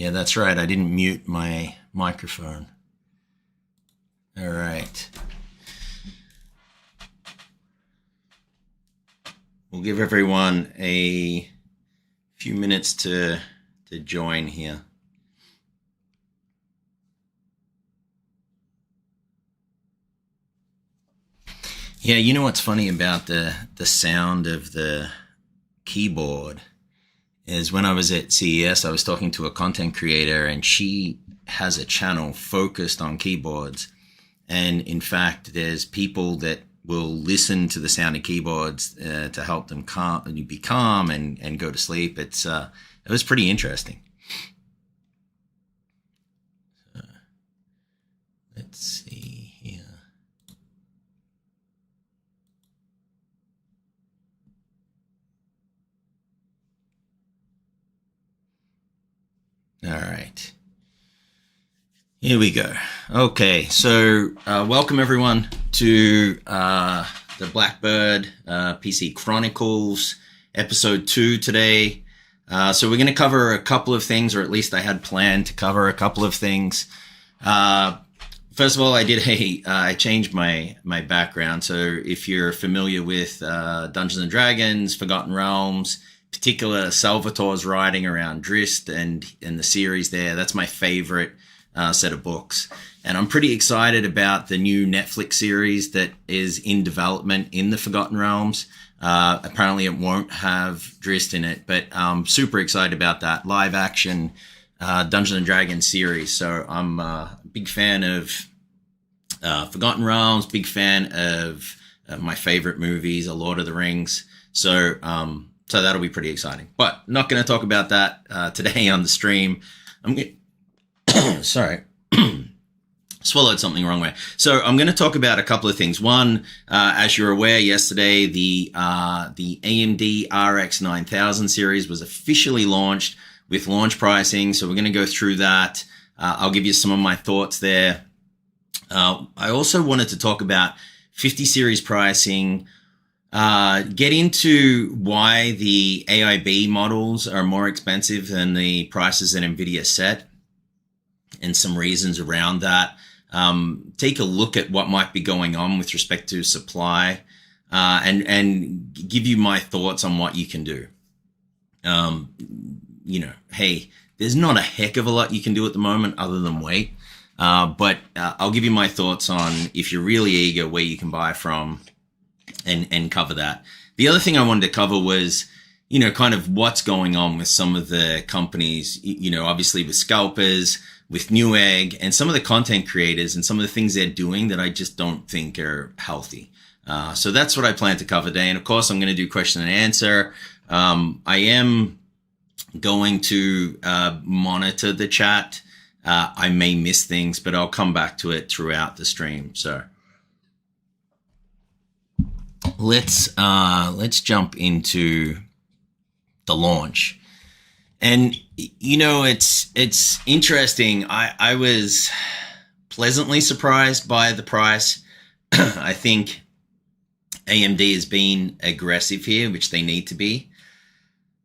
Yeah, that's right. I didn't mute my microphone. All right. We'll give everyone a few minutes to join here. Yeah, you know what's funny about the sound of the keyboard is when I was at CES, I was talking to a content creator and she has a channel focused on keyboards. And in fact, there's people that will listen to the sound of keyboards to help them be calm and go to sleep. It was pretty interesting. Let's see here. All right. Here we go. Okay, so welcome everyone to the Blackbird PC Chronicles Episode 2 today. So we're going to cover a couple of things, or at least I had planned to cover a couple of things. First of all, I changed my background. So if you're familiar with Dungeons & Dragons, Forgotten Realms, particular Salvatore's writing around Drizzt and the series there, that's my favorite set of books. And I'm pretty excited about the new Netflix series that is in development in the Forgotten Realms. Apparently it won't have Drizzt in it, but I'm super excited about that live action Dungeons & Dragons series. So I'm a big fan of Forgotten Realms, big fan of my favorite movies, A Lord of the Rings. So that'll be pretty exciting. But not going to talk about that today on the stream. Sorry. Swallowed something the wrong way. So I'm going to talk about a couple of things. One, as you're aware, yesterday the AMD RX 9000 series was officially launched with launch pricing. So we're going to go through that. I'll give you some of my thoughts there. I also wanted to talk about 50 series pricing, get into why the AIB models are more expensive than the prices that Nvidia set and some reasons around that. Take a look at what might be going on with respect to supply, and give you my thoughts on what you can do. Hey, there's not a heck of a lot you can do at the moment other than wait. But I'll give you my thoughts on, if you're really eager, where you can buy from and cover that. The other thing I wanted to cover was, kind of what's going on with some of the companies, obviously with Scalpers, with Newegg, and some of the content creators and some of the things they're doing that I just don't think are healthy. So that's what I plan to cover today. And of course, I'm going to do question and answer. I am going to monitor the chat. I may miss things, but I'll come back to it throughout the stream. So let's jump into the launch. And, it's interesting. I was pleasantly surprised by the price. I think AMD has been aggressive here, which they need to be.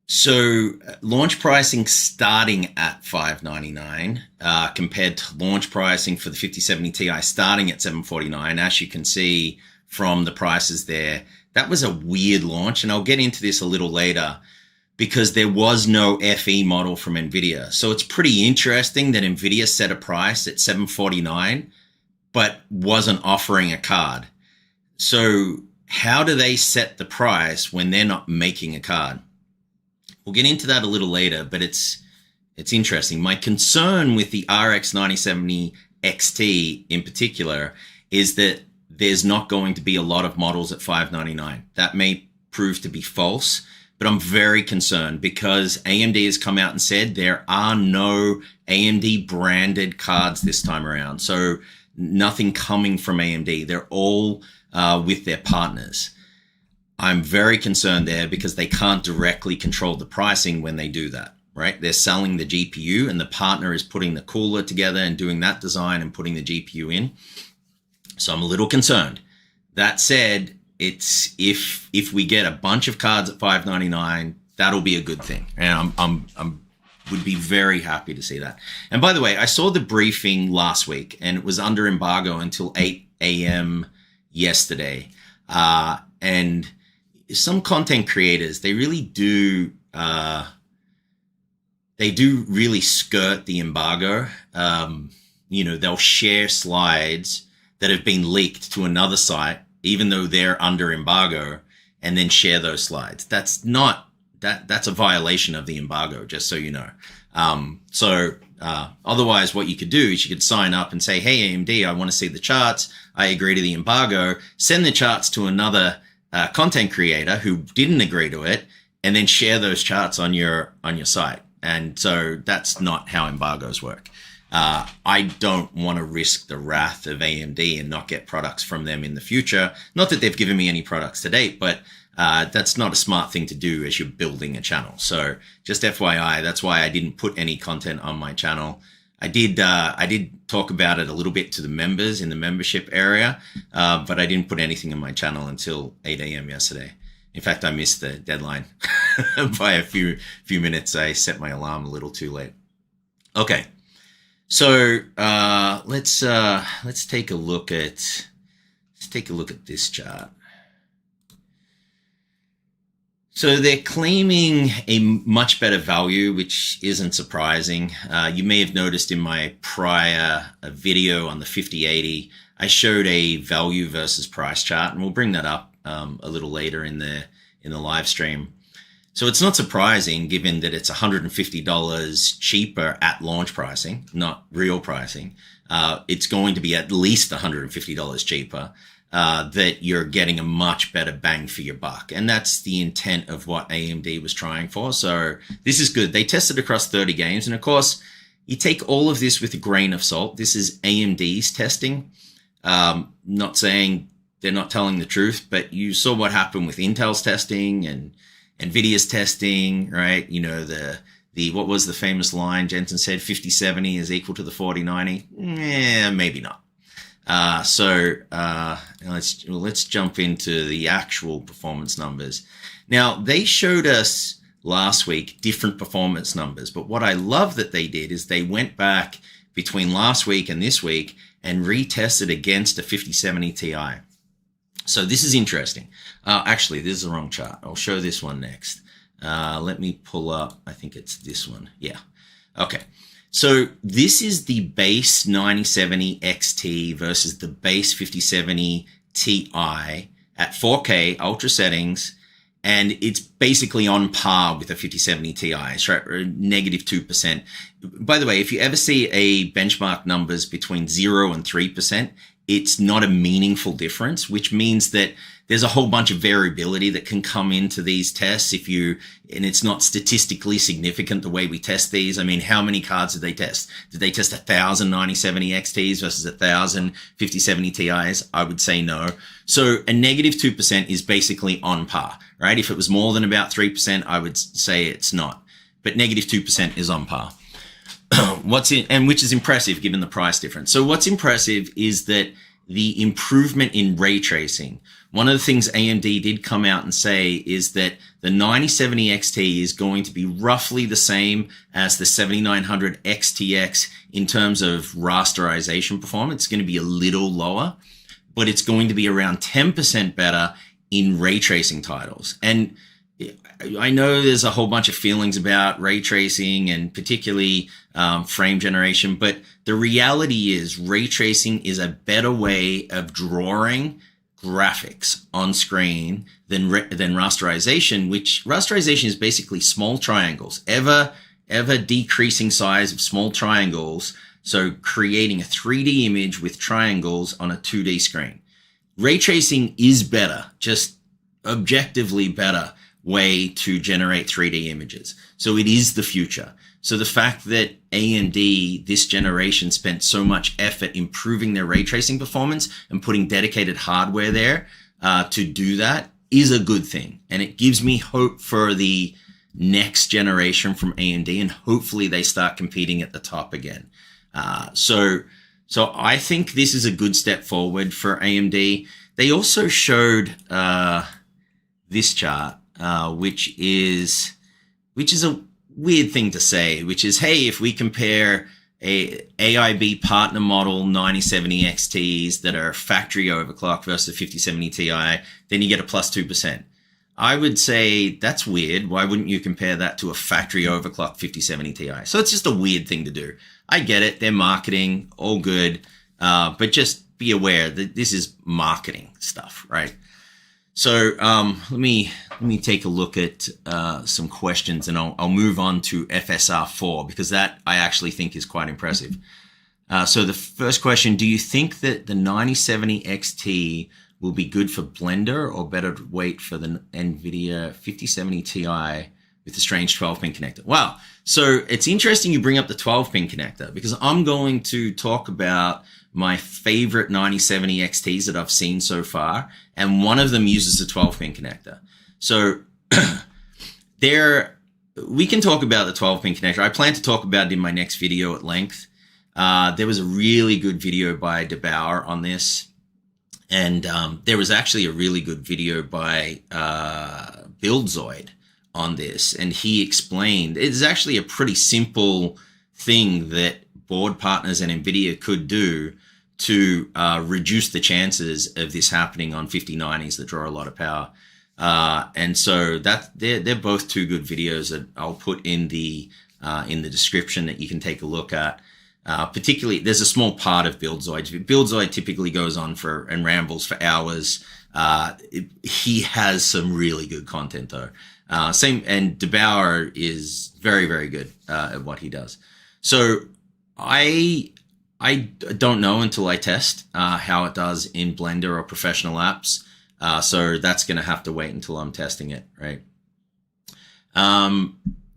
So launch pricing starting at $599 compared to launch pricing for the 5070 Ti starting at $749. As you can see from the prices there, that was a weird launch. And I'll get into this a little later, because there was no FE model from Nvidia. So it's pretty interesting that Nvidia set a price at $749, but wasn't offering a card. So how do they set the price when they're not making a card? We'll get into that a little later, but it's interesting. My concern with the RX 9070 XT in particular is that there's not going to be a lot of models at $599. That may prove to be false, but I'm very concerned because AMD has come out and said there are no AMD branded cards this time around. So nothing coming from AMD. They're all with their partners. I'm very concerned there because they can't directly control the pricing when they do that, right? They're selling the GPU and the partner is putting the cooler together and doing that design and putting the GPU in. So I'm a little concerned. That said, it's if we get a bunch of cards at $599, that'll be a good thing. And I'm would be very happy to see that. And by the way, I saw the briefing last week, and it was under embargo until 8 a.m. yesterday. And some content creators, they really do really skirt the embargo. They'll share slides that have been leaked to another site, even though they're under embargo, and then share those slides. That's a violation of the embargo, just so you know. Otherwise, what you could do is you could sign up and say, hey, AMD, I want to see the charts. I agree to the embargo. Send the charts to another content creator who didn't agree to it, and then share those charts on your site. And so that's not how embargoes work. I don't want to risk the wrath of AMD and not get products from them in the future. Not that they've given me any products to date, but that's not a smart thing to do as you're building a channel. So just FYI, that's why I didn't put any content on my channel. I did talk about it a little bit to the members in the membership area, but I didn't put anything on my channel until 8 a.m. yesterday. In fact, I missed the deadline by a few minutes. I set my alarm a little too late. Okay, so let's take a look at this chart. So they're claiming a much better value, which isn't surprising. You may have noticed in my prior video on the 5080, I showed a value versus price chart, and we'll bring that up a little later in the live stream. So it's not surprising, given that it's $150 cheaper at launch pricing, not real pricing. It's going to be at least $150 cheaper. That you're getting a much better bang for your buck. And that's the intent of what AMD was trying for. So this is good. They tested across 30 games. And of course, you take all of this with a grain of salt. This is AMD's testing. Not saying they're not telling the truth, but you saw what happened with Intel's testing and Nvidia's testing, right? What was the famous line Jensen said, 5070 is equal to the 4090? Maybe not. Let's jump into the actual performance numbers. Now, they showed us last week different performance numbers, but what I love that they did is they went back between last week and this week and retested against a 5070 Ti. So this is interesting. Actually, this is the wrong chart. I'll show this one next. Let me pull up, I think it's this one. Yeah. Okay. So this is the base 9070 XT versus the base 5070 Ti at 4K ultra settings, and it's basically on par with the 5070 Ti. It's right, -2%. By the way, if you ever see a benchmark numbers between 0 and 3%, it's not a meaningful difference, which means that there's a whole bunch of variability that can come into these tests and it's not statistically significant the way we test these. I mean, how many cards did they test? Did they test 1,000 9070 XTs versus 1,000 5070 Ti's? I would say no. So a -2% is basically on par, right? If it was more than about 3%, I would say it's not, but -2% is on par. Which is impressive given the price difference. So what's impressive is that the improvement in ray tracing. One of the things AMD did come out and say is that the 9070 XT is going to be roughly the same as the 7900 XTX in terms of rasterization performance. It's going to be a little lower, but it's going to be around 10% better in ray tracing titles. And I know there's a whole bunch of feelings about ray tracing and particularly frame generation, but the reality is ray tracing is a better way of drawing graphics on screen than rasterization, which rasterization is basically small triangles, ever decreasing size of small triangles. So creating a 3D image with triangles on a 2D screen. Ray tracing is better, just objectively better way to generate 3D images. So it is the future. So the fact that AMD this generation spent so much effort improving their ray tracing performance and putting dedicated hardware there to do that is a good thing. And it gives me hope for the next generation from AMD, and hopefully they start competing at the top again. So I think this is a good step forward for AMD. They also showed this chart, which is weird thing to say, which is, hey, if we compare a AIB partner model 9070 XTs that are factory overclock versus 5070 Ti, then you get a plus 2%. I would say that's weird. Why wouldn't you compare that to a factory overclock 5070 Ti? So it's just a weird thing to do. I get it. They're marketing, all good. But just be aware that this is marketing stuff, right? So let me take a look at some questions, and I'll move on to FSR 4 because that I actually think is quite impressive. So the first question: do you think that the 9070 XT will be good for Blender, or better to wait for the Nvidia 5070 Ti with the strange 12-pin connector? Wow. So it's interesting you bring up the 12-pin connector because I'm going to talk about my favorite 9070 XTs that I've seen so far, and one of them uses a 12-pin connector. So we can talk about the 12-pin connector. I plan to talk about it in my next video at length. There was a really good video by DeBauer on this, and there was actually a really good video by Buildzoid on this, and he explained it's actually a pretty simple thing that board partners and Nvidia could do to reduce the chances of this happening on 5090s that draw a lot of power. And so that they're both two good videos that I'll put in the description that you can take a look at. Particularly, there's a small part of Buildzoid. Buildzoid typically goes on and rambles for hours. He has some really good content though. And DeBauer is very, very good at what he does. So I don't know until I test how it does in Blender or professional apps. So that's going to have to wait until I'm testing it, right?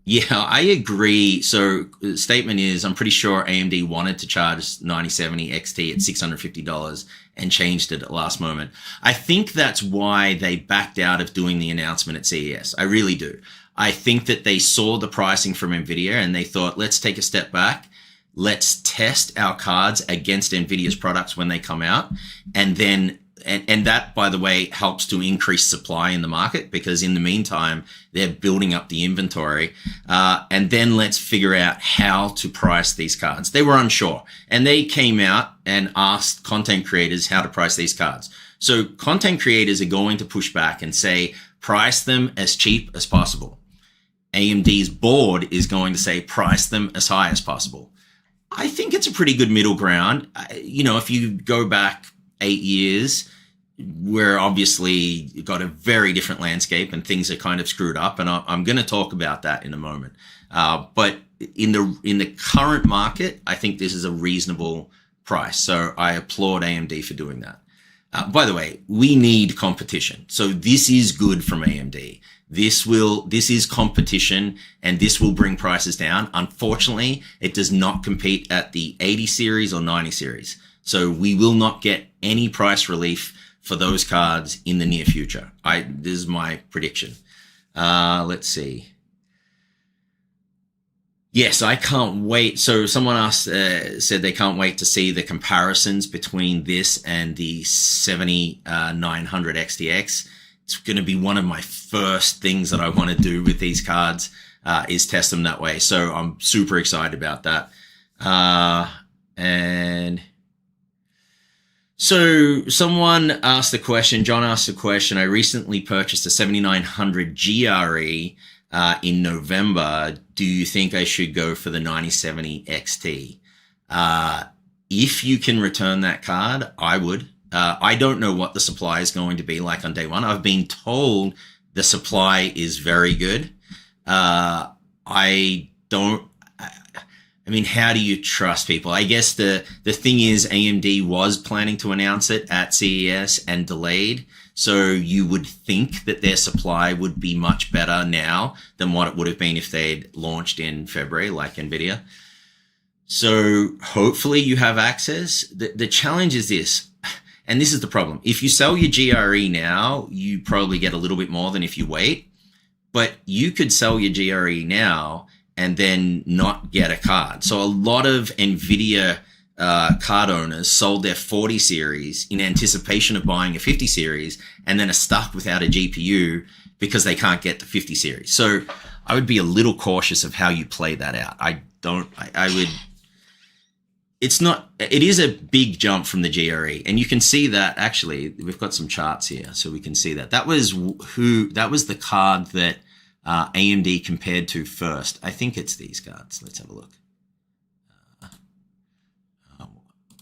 Yeah, I agree. So the statement is, I'm pretty sure AMD wanted to charge 9070 XT at $650 and changed it at the last moment. I think that's why they backed out of doing the announcement at CES. I really do. I think that they saw the pricing from Nvidia and they thought, let's take a step back. Let's test our cards against Nvidia's products when they come out. And then, and that, by the way, helps to increase supply in the market because in the meantime, they're building up the inventory. And then let's figure out how to price these cards. They were unsure and they came out and asked content creators how to price these cards. So content creators are going to push back and say, price them as cheap as possible. AMD's board is going to say, price them as high as possible. I think it's a pretty good middle ground. You know, if you go back 8 years, we're obviously got a very different landscape and things are kind of screwed up. And I'm going to talk about that in a moment. But in the current market, I think this is a reasonable price. So I applaud AMD for doing that. By the way, we need competition. So this is good from AMD. This is competition and this will bring prices down. Unfortunately, it does not compete at the 80 series or 90 series. So we will not get any price relief for those cards in the near future. This is my prediction. Let's see. Yes, I can't wait. So someone asked, said they can't wait to see the comparisons between this and the 7900 XTX. It's going to be one of my first things that I want to do with these cards, is test them that way. So I'm super excited about that. And so someone asked the question, John asked the question, I recently purchased a 7900 GRE in November. Do you think I should go for the 9070 XT? If you can return that card, I would. I don't know what the supply is going to be like on day one. I've been told the supply is very good. I mean, how do you trust people? I guess the thing is AMD was planning to announce it at CES and delayed. So you would think that their supply would be much better now than what it would have been if they'd launched in February, like Nvidia. So hopefully you have access. The challenge is this, and this is the problem. If you sell your GRE now, you probably get a little bit more than if you wait, but you could sell your GRE now and then not get a card. So a lot of Nvidia card owners sold their 40 series in anticipation of buying a 50 series and then are stuck without a GPU because they can't get the 50 series. So I would be a little cautious of how you play that out. It is a big jump from the GRE, and you can see that actually we've got some charts here, so we can see that that was the card that AMD compared to first. I think it's these cards. Let's have a look.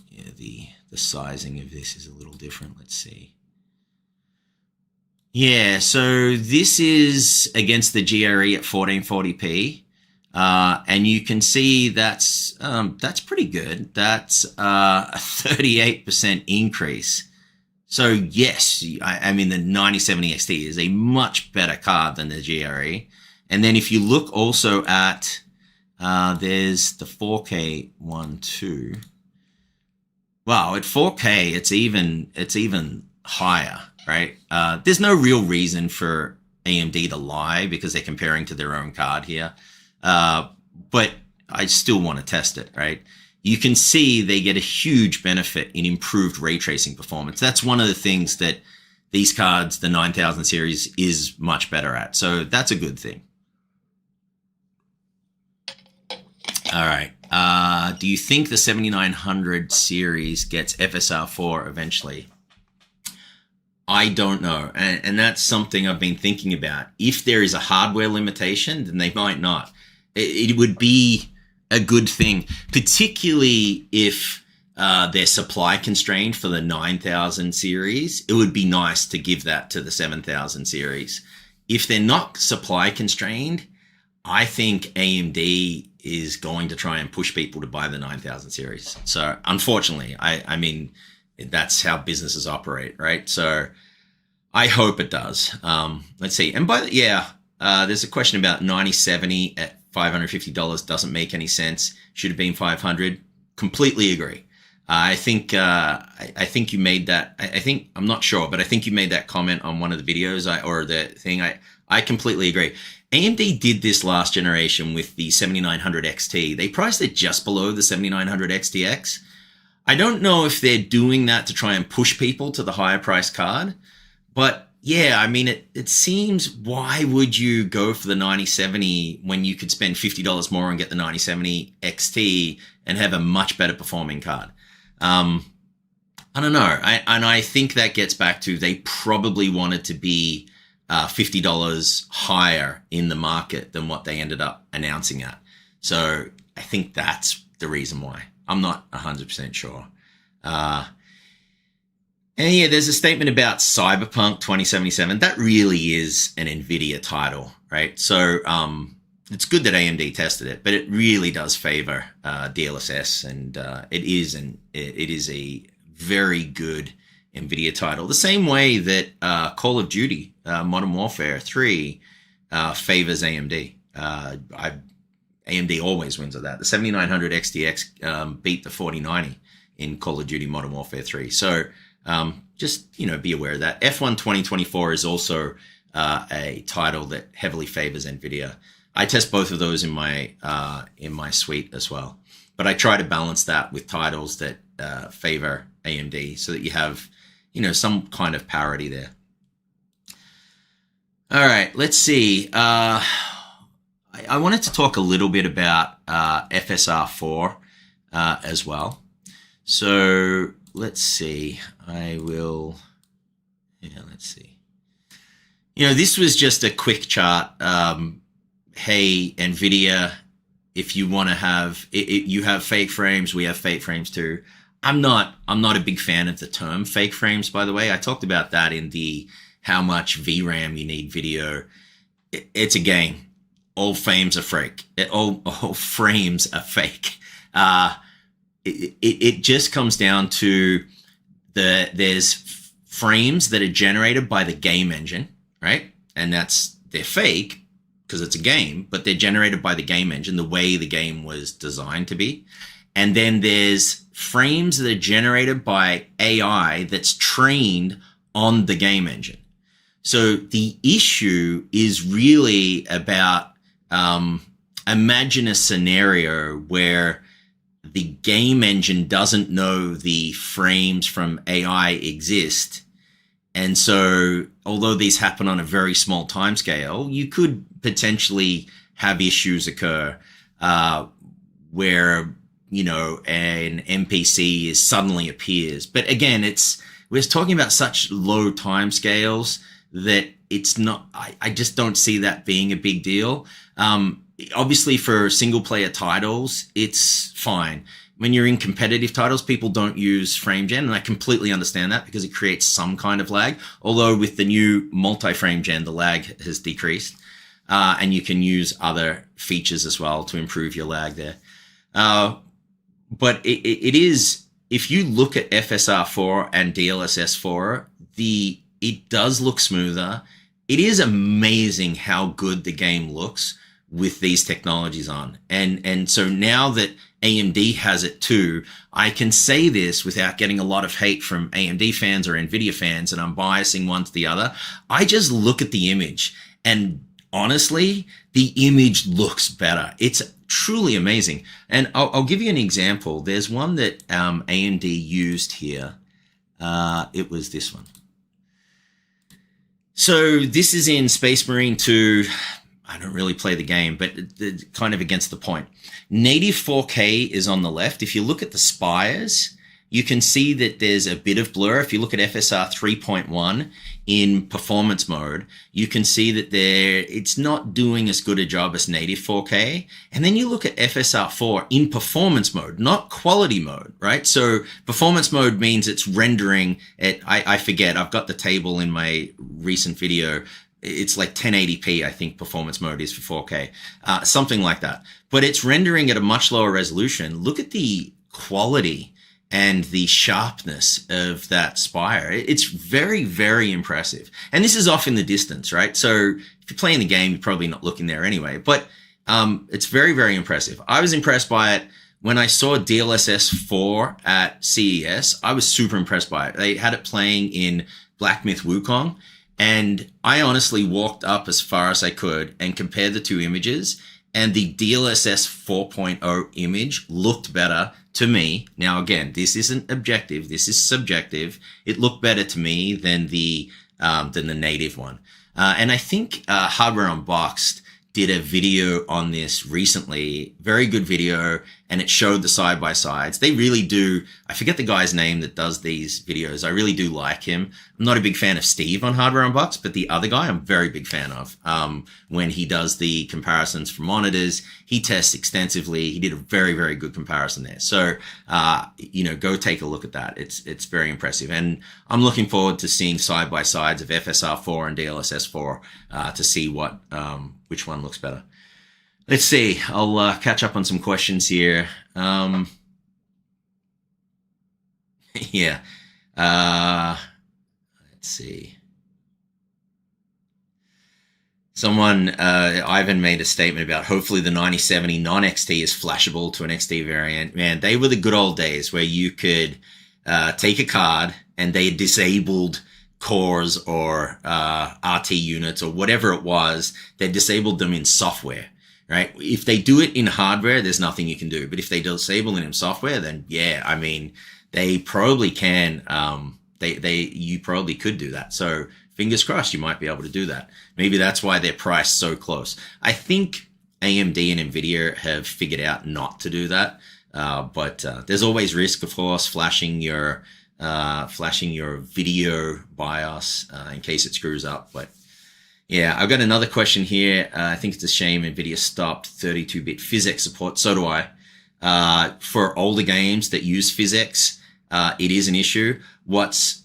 Yeah, the sizing of this is a little different. Let's see. Yeah, so this is against the GRE at 1440p. And you can see that's pretty good. That's a 38% increase. So yes, I mean the 9070 XT is a much better card than the GRE. And then if you look also at there's the 4K one too. Wow, at 4K it's even higher, right? There's no real reason for AMD to lie because they're comparing to their own card here. But I still want to test it, right? You can see they get a huge benefit in improved ray tracing performance. That's one of the things that these cards, the 9000 series, is much better at. So that's a good thing. All right. Do you think the 7900 series gets FSR 4 eventually? I don't know. And that's something I've been thinking about. If there is a hardware limitation, then they might not. It would be a good thing, particularly if they're supply constrained for the 9000 series. It would be nice to give that to the 7000 series. If they're not supply constrained, I think AMD is going to try and push people to buy the 9000 series. So unfortunately, I mean, that's how businesses operate, right? So I hope it does. Let's see. And there's a question about 9070 at $550 doesn't make any sense. Should have been 500. Completely agree. I think you made that. I'm not sure, but I think you made that comment on one of the videos or the thing. I completely agree. AMD did this last generation with the 7900 XT. They priced it just below the 7900 XTX. I don't know if they're doing that to try and push people to the higher price card, but yeah, I mean, it seems, why would you go for the 9070 when you could spend $50 more and get the 9070 XT and have a much better performing card? I don't know. I think that gets back to they probably wanted to be $50 higher in the market than what they ended up announcing at. So I think that's the reason why. I'm not 100% sure. And yeah, there's a statement about Cyberpunk 2077. That really is an Nvidia title, right? So it's good that AMD tested it, but it really does favor DLSS, and it is a very good Nvidia title. The same way that Call of Duty Modern Warfare 3 favors AMD. AMD always wins at that. The 7900 XTX beat the 4090 in Call of Duty Modern Warfare 3. So just, be aware of that. F1 2024 is also a title that heavily favors NVIDIA. I test both of those in my suite as well. But I try to balance that with titles that favor AMD so that you have, some kind of parity there. All right, let's see. I wanted to talk a little bit about FSR 4 as well. So let's see. Let's see. This was just a quick chart. Hey, NVIDIA, if you want to have, you have fake frames, we have fake frames too. I'm not a big fan of the term fake frames, by the way. I talked about that in the how much VRAM you need video. It's a game. All frames are fake. All frames are fake. It just comes down to there's frames that are generated by the game engine, right? And they're fake because it's a game, but they're generated by the game engine, the way the game was designed to be. And then there's frames that are generated by AI that's trained on the game engine. So the issue is really about imagine a scenario where the game engine doesn't know the frames from AI exist, And so although these happen on a very small time scale, you could potentially have issues occur where, you know, an NPC suddenly appears. But again, we're talking about such low time scales that it's not, I just don't see that being a big deal. Obviously for single player titles, it's fine. When you're in competitive titles, people don't use frame gen, and I completely understand that because it creates some kind of lag. Although with the new multi-frame gen, the lag has decreased, and you can use other features as well to improve your lag there. But it is, if you look at FSR4 and DLSS4, it does look smoother. It is amazing how good the game looks with these technologies on. And so now that AMD has it too, I can say this without getting a lot of hate from AMD fans or Nvidia fans, and I'm biasing one to the other. I just look at the image, and honestly, the image looks better. It's truly amazing. And I'll give you an example. There's one that AMD used here. It was this one. So this is in Space Marine 2. I don't really play the game, but it's kind of against the point. Native 4K is on the left. If you look at the spires, you can see that there's a bit of blur. If you look at FSR 3.1 in performance mode, you can see that it's not doing as good a job as native 4K. And then you look at FSR 4 in performance mode, not quality mode, right? So performance mode means it's rendering at, I forget, I've got the table in my recent video. It's like 1080p, I think performance mode is for 4K, something like that. But it's rendering at a much lower resolution. Look at the quality and the sharpness of that spire. It's very, very impressive. And this is off in the distance, right? So if you're playing the game, you're probably not looking there anyway. But it's very, very impressive. I was impressed by it. When I saw DLSS 4 at CES, I was super impressed by it. They had it playing in Black Myth Wukong. And I honestly walked up as far as I could and compared the two images, and the DLSS 4.0 image looked better to me. Now, again, this isn't objective. This is subjective. It looked better to me than the native one. And I think Hardware Unboxed did a video on this recently, very good video, and it showed the side-by-sides. They really do, I forget the guy's name that does these videos. I really do like him. I'm not a big fan of Steve on Hardware Unboxed, but the other guy I'm a very big fan of. When he does the comparisons for monitors, he tests extensively. He did a very, very good comparison there. So, go take a look at that. It's very impressive. And I'm looking forward to seeing side-by-sides of FSR4 and DLSS4 to see which one looks better. Let's see. I'll catch up on some questions here. Yeah. Let's see. Someone, Ivan made a statement about hopefully the 9070 non-XT is flashable to an XT variant. Man, they were the good old days where you could take a card and they disabled cores or RT units or whatever it was. They disabled them in software. Right? If they do it in hardware, there's nothing you can do. But if they disable it in software, then yeah, I mean, they probably can. You probably could do that. So fingers crossed, you might be able to do that. Maybe that's why they're priced so close. I think AMD and Nvidia have figured out not to do that. But there's always risk, of course, flashing your video BIOS in case it screws up. But yeah, I've got another question here. I think it's a shame Nvidia stopped 32-bit physics support. So do I. For older games that use physics, it is an issue. What's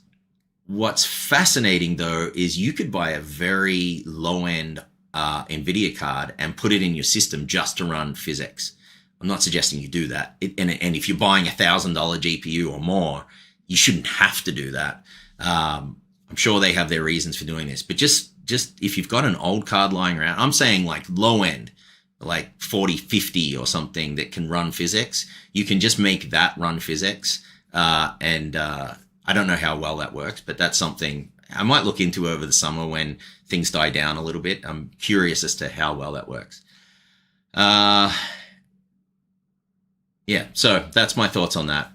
fascinating though is you could buy a very low-end Nvidia card and put it in your system just to run physics. I'm not suggesting you do that. And if you're buying $1,000 GPU or more, you shouldn't have to do that. I'm sure they have their reasons for doing this, but just if you've got an old card lying around, I'm saying like low end, like 4050 or something that can run physics, you can just make that run physics. And I don't know how well that works, but that's something I might look into over the summer when things die down a little bit. I'm curious as to how well that works. Yeah, so that's my thoughts on that.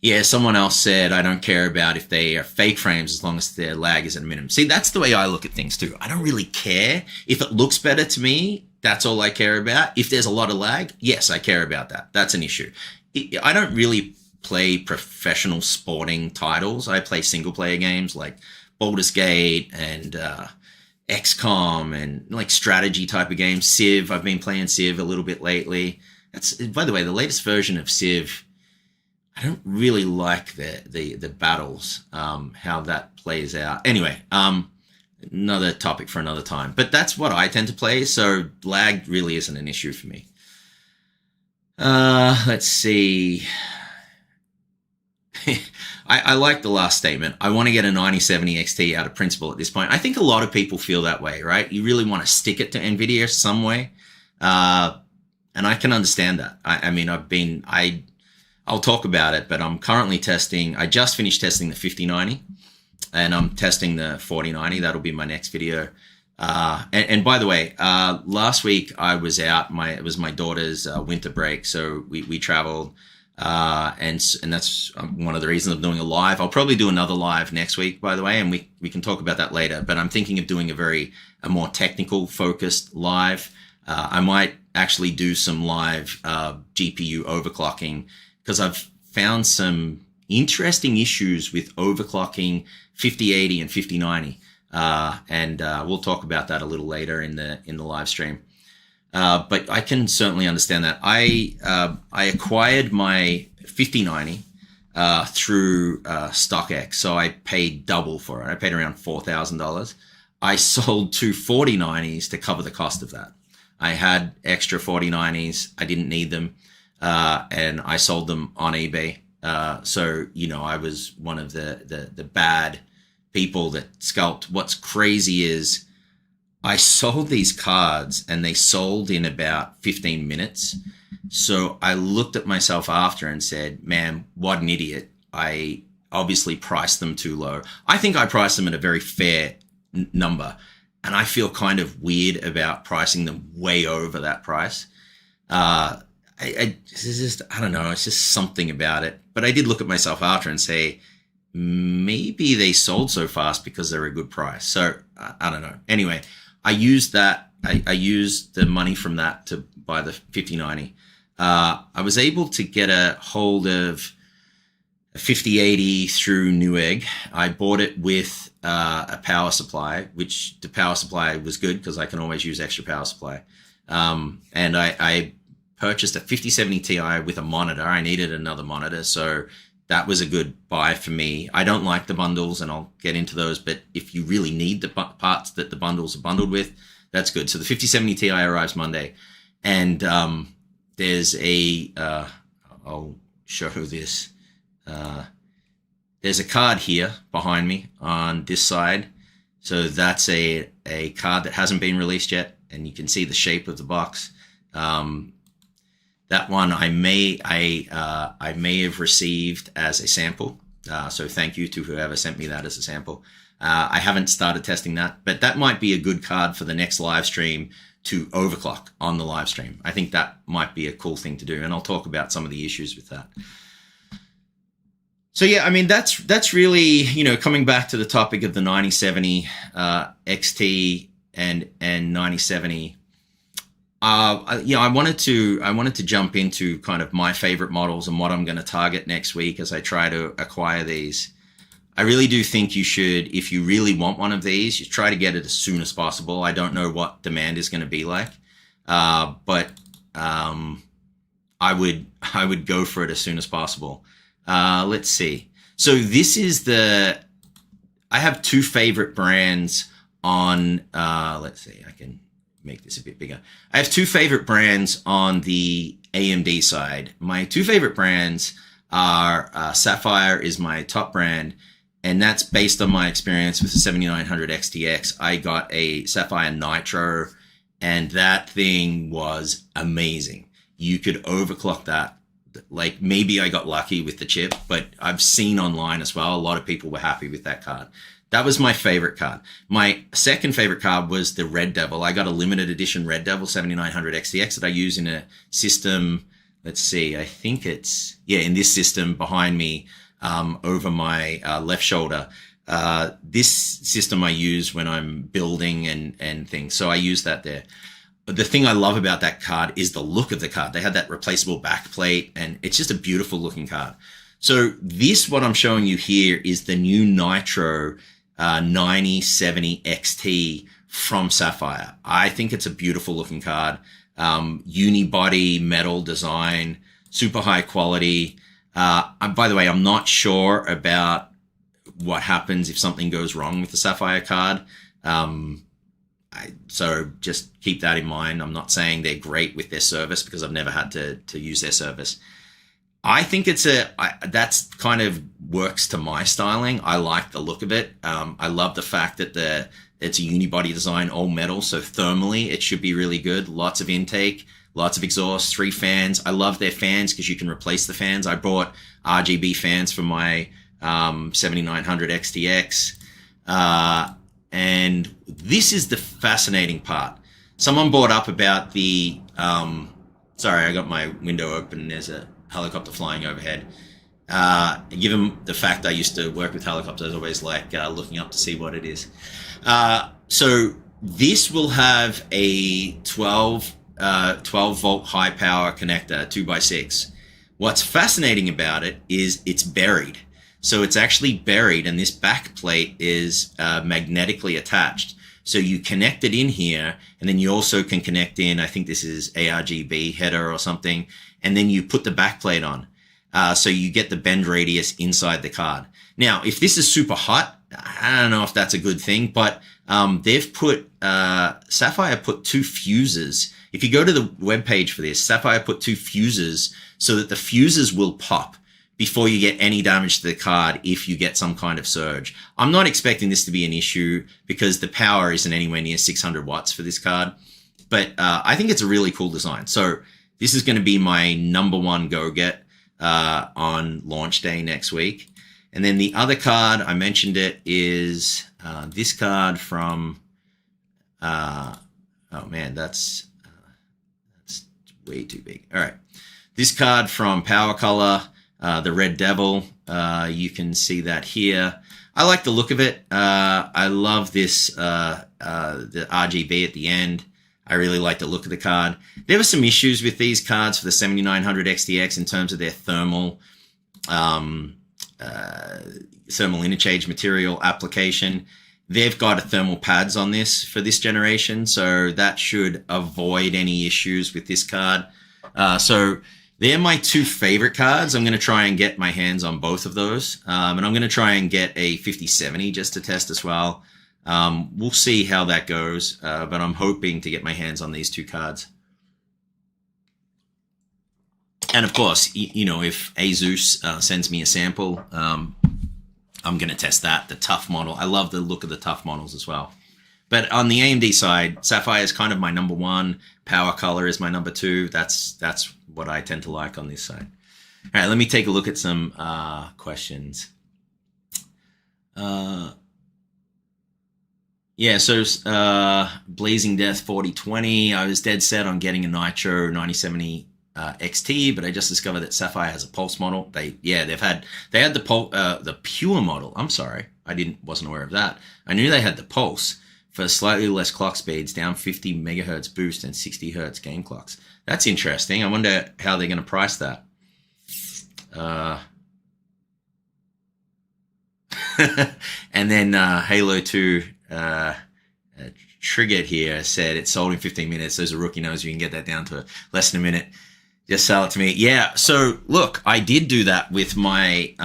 Yeah, someone else said, I don't care about if they are fake frames as long as their lag is at a minimum. See, that's the way I look at things too. I don't really care. If it looks better to me, that's all I care about. If there's a lot of lag, yes, I care about that. That's an issue. I don't really play professional sporting titles. I play single player games like Baldur's Gate and XCOM and like strategy type of games. Civ, I've been playing Civ a little bit lately. That's, by the way, the latest version of Civ. I don't really like the battles, how that plays out. Anyway, another topic for another time. But that's what I tend to play, so lag really isn't an issue for me. Let's see. I like the last statement. I want to get a 9070 XT out of principle at this point. I think a lot of people feel that way, right? You really want to stick it to Nvidia some way. And I can understand that. I mean, I'll talk about it, but I'm currently testing. I just finished testing the 5090 and I'm testing the 4090. That'll be my next video. And by the way, last week I was out. It was my daughter's winter break, so we traveled, and that's one of the reasons I'm doing a live. I'll probably do another live next week, by the way, and we can talk about that later. But I'm thinking of doing a more technical focused live. I might actually do some live GPU overclocking, because I've found some interesting issues with overclocking 5080 and 5090. And we'll talk about that a little later in the live stream. But I can certainly understand that. I acquired my 5090 through StockX, so I paid double for it. I paid around $4,000. I sold two 4090s to cover the cost of that. I had extra 4090s. I didn't need them. And I sold them on eBay. So, I was one of the bad people that scalped. What's crazy is I sold these cards and they sold in about 15 minutes. So I looked at myself after and said, man, what an idiot. I obviously priced them too low. I think I priced them at a very fair number. And I feel kind of weird about pricing them way over that price. I don't know. It's just something about it. But I did look at myself after and say, maybe they sold so fast because they're a good price. So I don't know. Anyway, I used that. I used the money from that to buy the 5090. I was able to get a hold of a 5080 through Newegg. I bought it with a power supply, which the power supply was good because I can always use extra power supply. And I purchased a 5070 Ti with a monitor. I needed another monitor, so that was a good buy for me. I don't like the bundles, and I'll get into those, but if you really need the parts that the bundles are bundled with, that's good. So the 5070 Ti arrives Monday, and there's I'll show this. There's a card here behind me on this side. So that's a card that hasn't been released yet, and you can see the shape of the box. That one I may have received as a sample. So thank you to whoever sent me that as a sample. I haven't started testing that, but that might be a good card for the next live stream to overclock on the live stream. I think that might be a cool thing to do, and I'll talk about some of the issues with that. So yeah, I mean, that's really, coming back to the topic of the 9070 XT and 9070. I wanted to jump into kind of my favorite models and what I'm going to target next week as I try to acquire these. I really do think you should, if you really want one of these, you try to get it as soon as possible. I don't know what demand is going to be like, but I would go for it as soon as possible. Let's see. So this is I have two favorite brands on, let's see, I can make this a bit bigger. I have two favorite brands on the AMD side. My two favorite brands are Sapphire is my top brand, and that's based on my experience with the 7900 XTX. I got a Sapphire Nitro, and that thing was amazing. You could overclock that. Like, maybe I got lucky with the chip, but I've seen online as well, a lot of people were happy with that card. That was my favorite card. My second favorite card was the Red Devil. I got a limited edition Red Devil 7900 XTX that I use in a system let's see, I think it's, yeah, in this system behind me, over my left shoulder. This system I use when I'm building and things. So I use that there. But the thing I love about that card is the look of the card. They had that replaceable backplate, and it's just a beautiful looking card. So this, what I'm showing you here, is the new Nitro 9070 XT from Sapphire. I think it's a beautiful looking card. Unibody metal design, super high quality. By the way, I'm not sure about what happens if something goes wrong with the Sapphire card. So just keep that in mind. I'm not saying they're great with their service because I've never had to use their service. I think that's kind of works to my styling. I like the look of it. I love the fact that it's a unibody design, all metal. So thermally, it should be really good. Lots of intake, lots of exhaust, 3 fans. I love their fans because you can replace the fans. I bought RGB fans for my 7900 XTX. And this is the fascinating part. Someone brought up about the, sorry, I got my window open and there's a helicopter flying overhead. Given the fact I used to work with helicopters, I always like looking up to see what it is. So this will have a 12 volt high power connector, 2x6. What's fascinating about it is it's buried. So it's actually buried, and this back plate is magnetically attached. So you connect it in here, and then you also can connect in, I think this is ARGB header or something, and then you put the back plate on. So you get the bend radius inside the card. Now, if this is super hot, I don't know if that's a good thing, but they've put, Sapphire put 2 fuses. If you go to the webpage for this, Sapphire put 2 fuses so that the fuses will pop before you get any damage to the card if you get some kind of surge. I'm not expecting this to be an issue because the power isn't anywhere near 600 watts for this card, but I think it's a really cool design. So this is going to be my #1 go-get on launch day next week. And then the other card, I mentioned it, is this card from, oh man, that's way too big. All right. This card from Power Color, the Red Devil. You can see that here. I like the look of it. I love this, the RGB at the end. I really like the look of the card. There were some issues with these cards for the 7900 XTX in terms of their thermal interchange material application. They've got thermal pads on this for this generation, so that should avoid any issues with this card. So they're my 2 favorite cards. I'm going to try and get my hands on both of those. And I'm going to try and get a 5070 just to test as well. We'll see how that goes, but I'm hoping to get my hands on these 2 cards. And of course, you know, if Asus sends me a sample, I'm going to test that, the tough model. I love the look of the tough models as well. But on the AMD side, Sapphire is kind of my #1. Power Color is my #2. That's what I tend to like on this side. All right, let me take a look at some questions. Yeah, so Blazing Death 4020. I was dead set on getting a Nitro 9070 XT, but I just discovered that Sapphire has a Pulse model. They had the Pure model. I'm sorry, wasn't aware of that. I knew they had the Pulse for slightly less clock speeds, down 50 megahertz boost and 60 hertz game clocks. That's interesting. I wonder how they're going to price that. And then Halo 2 Triggered here said it's sold in 15 minutes. Those are rookie knows you can get that down to less than a minute. Just sell it to me. Yeah. So look, I did do that with my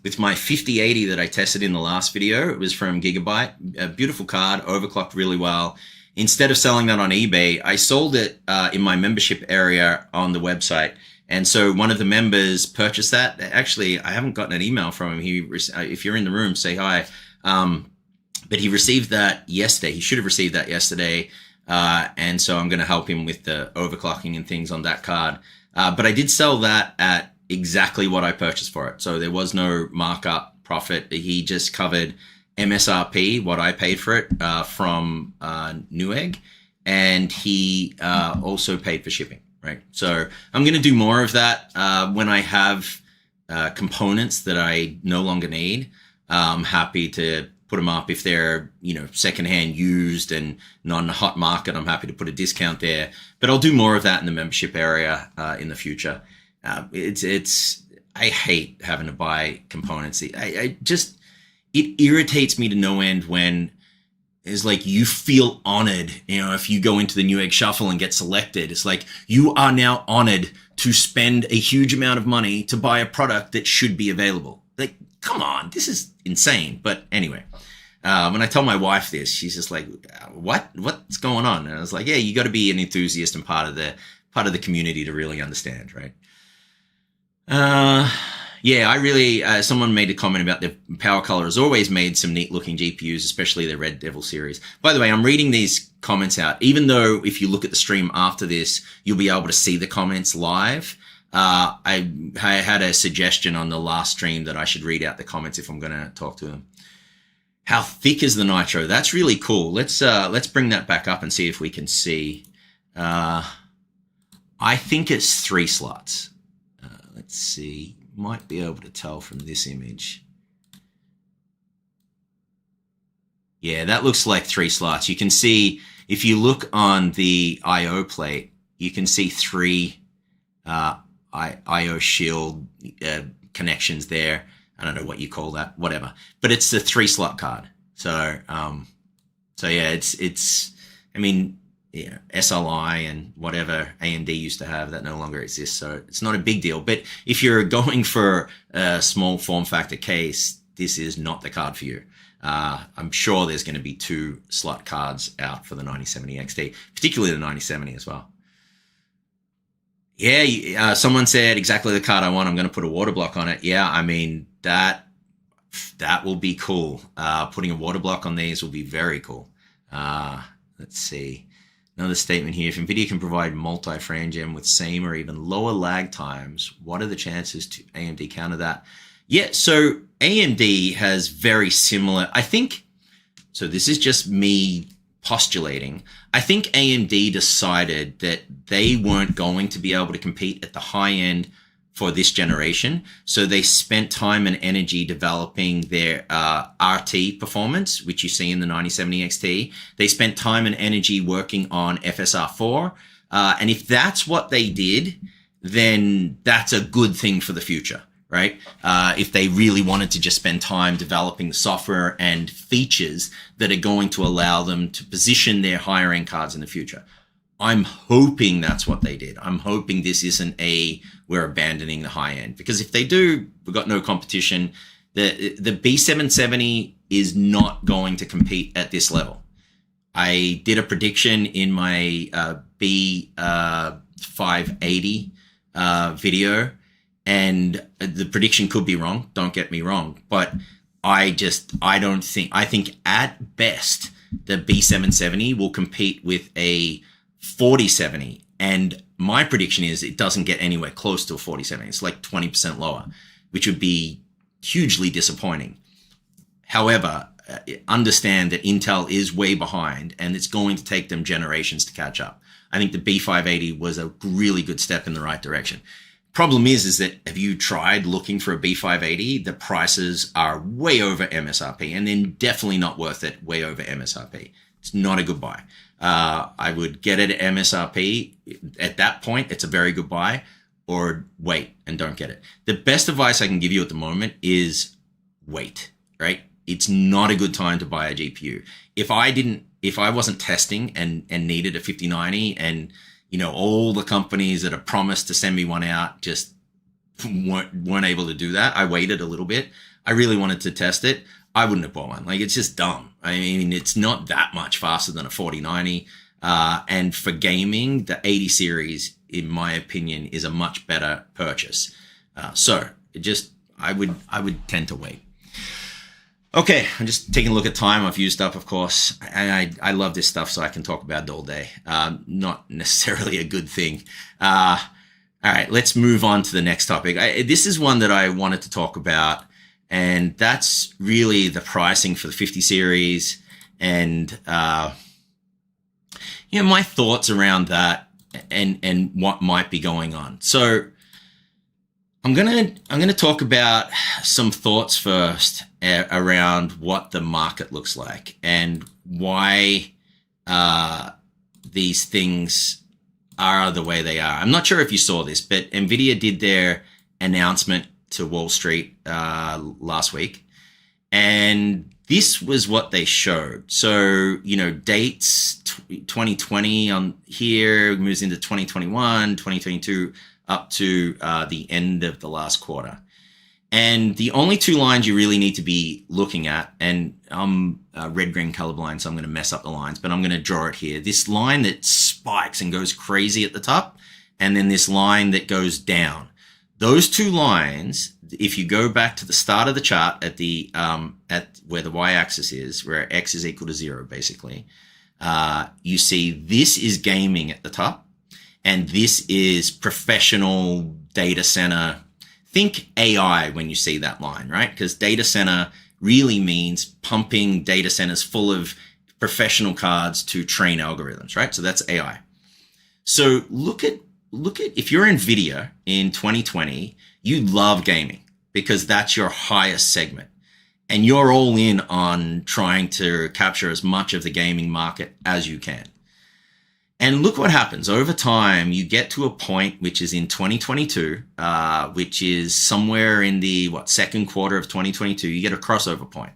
5080 that I tested in the last video. It was from Gigabyte, a beautiful card, overclocked really well. Instead of selling that on eBay, I sold it in my membership area on the website. And so one of the members purchased that. Actually, I haven't gotten an email from him. If you're in the room, say hi. But he received that yesterday. He should have received that yesterday. And so I'm going to help him with the overclocking and things on that card. But I did sell that at exactly what I purchased for it. So there was no markup profit. He just covered MSRP, what I paid for it from Newegg. And he also paid for shipping. right? So I'm going to do more of that when I have components that I no longer need. I'm happy to put them up if they're, secondhand used and not in a hot market. I'm happy to put a discount there, but I'll do more of that in the membership area in the future. I hate having to buy components. It irritates me to no end when it's like you feel honored, if you go into the Newegg Shuffle and get selected. It's like you are now honored to spend a huge amount of money to buy a product that should be available. Like, come on, this is insane. But anyway, when I tell my wife this, she's just like, what's going on? And I was like, yeah, you got to be an enthusiast and part of the community to really understand, right? Someone made a comment about the Power Color has always made some neat looking GPUs, especially the Red Devil series. By the way, I'm reading these comments out, even though if you look at the stream after this, you'll be able to see the comments live. I had a suggestion on the last stream that I should read out the comments if I'm going to talk to them. How thick is the Nitro? That's really cool. Let's bring that back up and see if we can see. I think it's 3 slots. Let's see. Might be able to tell from this image. Yeah, that looks like 3 slots. You can see, if you look on the I/O plate, you can see 3 I/O shield connections there. I don't know what you call that, whatever. But it's the 3-slot card. So yeah, SLI and whatever AMD used to have, that no longer exists. So it's not a big deal. But if you're going for a small form factor case, this is not the card for you. I'm sure there's going to be 2-slot cards out for the 9070 XT, particularly the 9070 as well. Yeah, someone said exactly the card I want. I'm going to put a water block on it. Yeah, that will be cool. Putting a water block on these will be very cool. Let's see. Another statement here. If Nvidia can provide multi-frame gen with same or even lower lag times, what are the chances to AMD counter that? Yeah, so AMD has very similar, I think, so this is just me postulating. I think AMD decided that they weren't going to be able to compete at the high end for this generation. So they spent time and energy developing their RT performance, which you see in the 9070 XT. They spent time and energy working on FSR 4. And if that's what they did, then that's a good thing for the future, right? If they really wanted to just spend time developing the software and features that are going to allow them to position their higher end cards in the future. I'm hoping that's what they did. I'm hoping this isn't we're abandoning the high end, because if they do, we've got no competition. The B770 is not going to compete at this level. I did a prediction in my B580 video, and the prediction could be wrong. Don't get me wrong, but I think at best the B770 will compete with a 4070, and my prediction is it doesn't get anywhere close to a 4070. It's like 20% lower, which would be hugely disappointing. However, understand that Intel is way behind, and it's going to take them generations to catch up. I think the B580 was a really good step in the right direction. Problem is that have you tried looking for a B580? The prices are way over MSRP, and then definitely not worth it way over MSRP. It's not a good buy. I would get it at MSRP. At that point, it's a very good buy, or wait and don't get it. The best advice I can give you at the moment is wait, right? It's not a good time to buy a GPU. If I wasn't testing and needed a 5090, and all the companies that have promised to send me one out just weren't able to do that, I waited a little bit. I really wanted to test it. I wouldn't have bought one. Like, it's just dumb. I mean, it's not that much faster than a 4090. And for gaming, the 80 series, in my opinion, is a much better purchase. I would tend to wait. Okay, I'm just taking a look at time. I've used up, of course. And I love this stuff, so I can talk about it all day. Not necessarily a good thing. All right, let's move on to the next topic. This is one that I wanted to talk about, and that's really the pricing for the 50 series. And, my thoughts around that. and what might be going on. So I'm gonna talk about some thoughts first around what the market looks like and why these things are the way they are. I'm not sure if you saw this, but Nvidia did their announcement to Wall Street last week, and this was what they showed. So, dates 2020 on here moves into 2021, 2022, up to the end of the last quarter. And the only two lines you really need to be looking at, and I'm red-green colorblind, so I'm going to mess up the lines, but I'm going to draw it here. This line that spikes and goes crazy at the top, and then this line that goes down. Those two lines, if you go back to the start of the chart at the at where the y-axis is, where x is equal to 0, basically, you see this is gaming at the top, and this is professional data center. Think AI when you see that line, right? Because data center really means pumping data centers full of professional cards to train algorithms, right? So that's AI. So look at if you're Nvidia in 2020, you love gaming because that's your highest segment. And you're all in on trying to capture as much of the gaming market as you can. And look what happens. Over time, you get to a point, which is in 2022, which is somewhere in the, second quarter of 2022, you get a crossover point.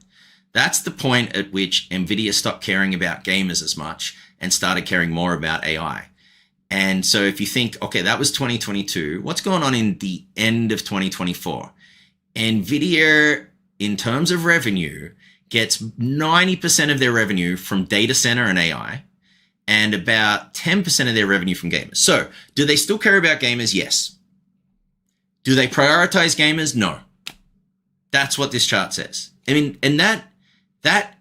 That's the point at which Nvidia stopped caring about gamers as much and started caring more about AI. And so if you think, okay, that was 2022, what's going on in the end of 2024? Nvidia, in terms of revenue, gets 90% of their revenue from data center and AI, and about 10% of their revenue from gamers. So do they still care about gamers? Yes. Do they prioritize gamers? No. That's what this chart says. I mean, and that,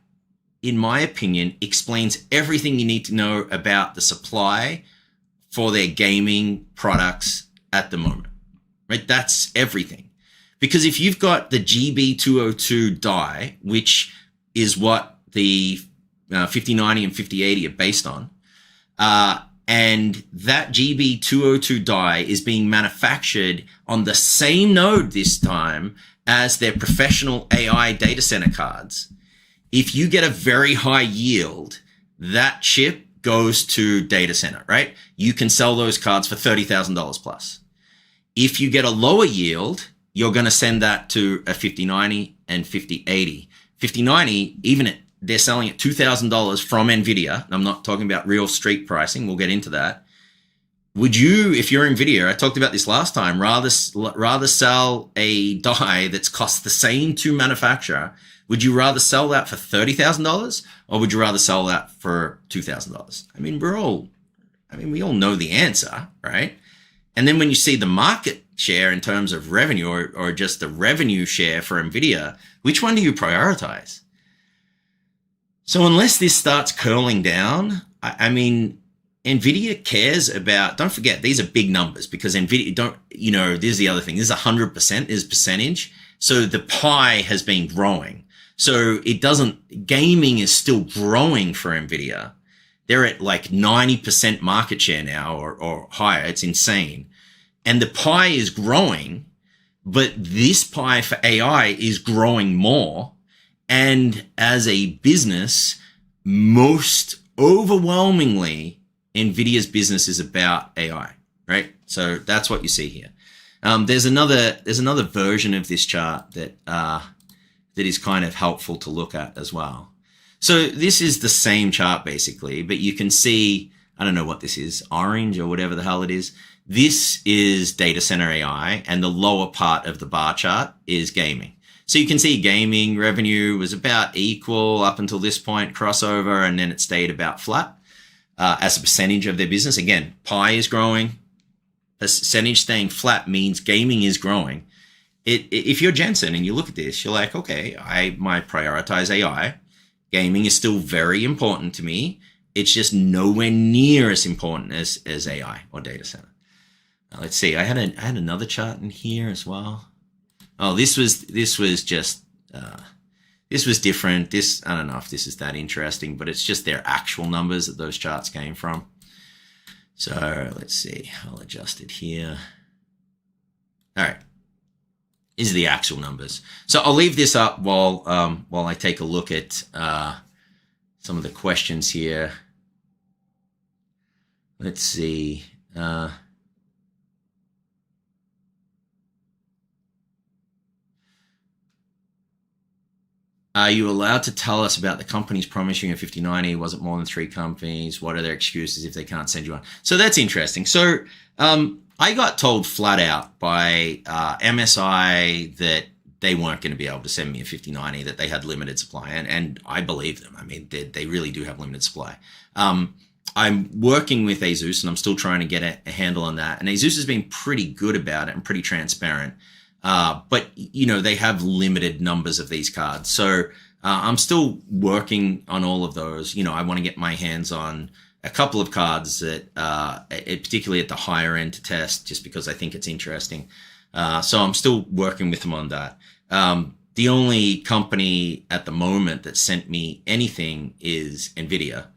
in my opinion, explains everything you need to know about the supply for their gaming products at the moment, right? That's everything. Because if you've got the GB202 die, which is what the 5090 and 5080 are based on, and that GB202 die is being manufactured on the same node this time as their professional AI data center cards. If you get a very high yield, that chip goes to data center, right? You can sell those cards for $30,000 plus. If you get a lower yield, you're going to send that to a 5090 and 5080. 5090, even they're selling at $2,000 from Nvidia. I'm not talking about real street pricing. We'll get into that. Would you, if you're Nvidia, I talked about this last time, rather sell a die that's cost the same to manufacture? Would you rather sell that for $30,000 or would you rather sell that for $2,000? I mean, we all know the answer, right? And then when you see the market share in terms of revenue or just the revenue share for Nvidia, which one do you prioritize? So unless this starts curling down, I mean, Nvidia cares about, don't forget, these are big numbers because Nvidia this is the other thing. This is 100% is percentage. So the pie has been growing. So gaming is still growing for Nvidia. They're at like 90% market share now or higher. It's insane. And the pie is growing, but this pie for AI is growing more. And as a business, most overwhelmingly, Nvidia's business is about AI, right? So that's what you see here. There's another version of this chart that is kind of helpful to look at as well. So this is the same chart basically, but you can see, I don't know what this is, orange or whatever the hell it is. This is data center AI, and the lower part of the bar chart is gaming. So you can see gaming revenue was about equal up until this point, crossover, and then it stayed about flat as a percentage of their business. Again, pie is growing. Percentage staying flat means gaming is growing. If you're Jensen and you look at this, you're like, okay, I might prioritize AI. Gaming is still very important to me. It's just nowhere near as important as AI or data center. Now, let's see. I had another chart in here as well. Oh, this was just this was different. I don't know if this is that interesting, but it's just their actual numbers that those charts came from. So let's see, I'll adjust it here. All right, these are the actual numbers. So I'll leave this up while I take a look at some of the questions here. Let's see. Are you allowed to tell us about the companies promising a 5090? Was it more than 3 companies? What are their excuses if they can't send you one? So that's interesting. So I got told flat out by MSI that they weren't going to be able to send me a 5090, that they had limited supply. And I believe them. I mean, they really do have limited supply. I'm working with ASUS, and I'm still trying to get a handle on that. And ASUS has been pretty good about it and pretty transparent. But, you know, they have limited numbers of these cards. So I'm still working on all of those. You know, I want to get my hands on a couple of cards that, particularly at the higher end, to test, just because I think it's interesting. So I'm still working with them on that. The only company at the moment that sent me anything is Nvidia.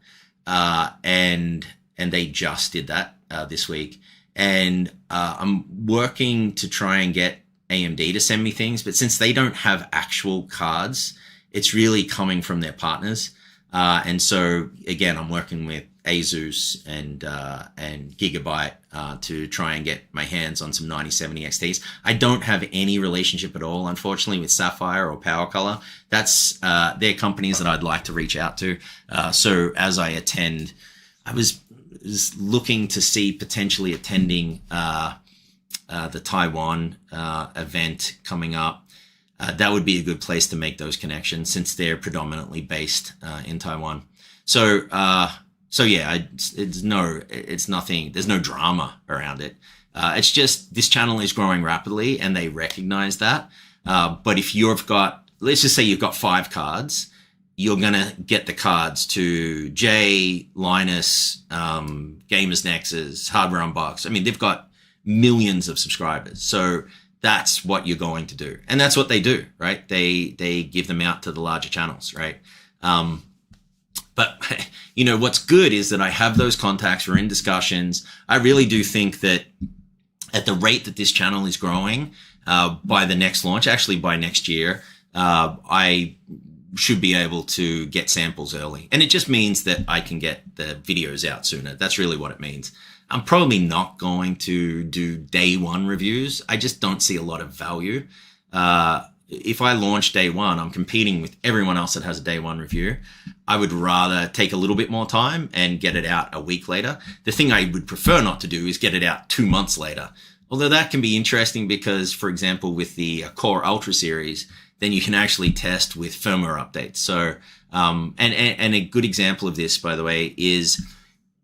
And they just did that this week. And I'm working to try and get AMD to send me things, but since they don't have actual cards, it's really coming from their partners. And so again, I'm working with ASUS and Gigabyte to try and get my hands on some 9070 XTs. I don't have any relationship at all, unfortunately, with Sapphire or Power Color. That's they're companies that I'd like to reach out to. So as I attend, I was looking to see potentially attending the Taiwan event coming up. That would be a good place to make those connections, since they're predominantly based in Taiwan. So yeah, it's nothing. There's no drama around it. It's just this channel is growing rapidly, and they recognize that. But if you've got, let's just say you've got 5 cards, you're gonna get the cards to Jay, Linus, Gamers Nexus, Hardware Unbox. I mean, they've got millions of subscribers. So that's what you're going to do. And that's what they do, right? They give them out to the larger channels, right? But, you know, what's good is that I have those contacts. We're in discussions. I really do think that at the rate that this channel is growing, by the next launch, actually by next year, I should be able to get samples early. And it just means that I can get the videos out sooner. That's really what it means. I'm probably not going to do day one reviews. I just don't see a lot of value. If I launch day one, I'm competing with everyone else that has a day one review. I would rather take a little bit more time and get it out a week later. The thing I would prefer not to do is get it out 2 months later. Although that can be interesting because, for example, with the Core Ultra series, then you can actually test with firmware updates. So, and a good example of this, by the way, is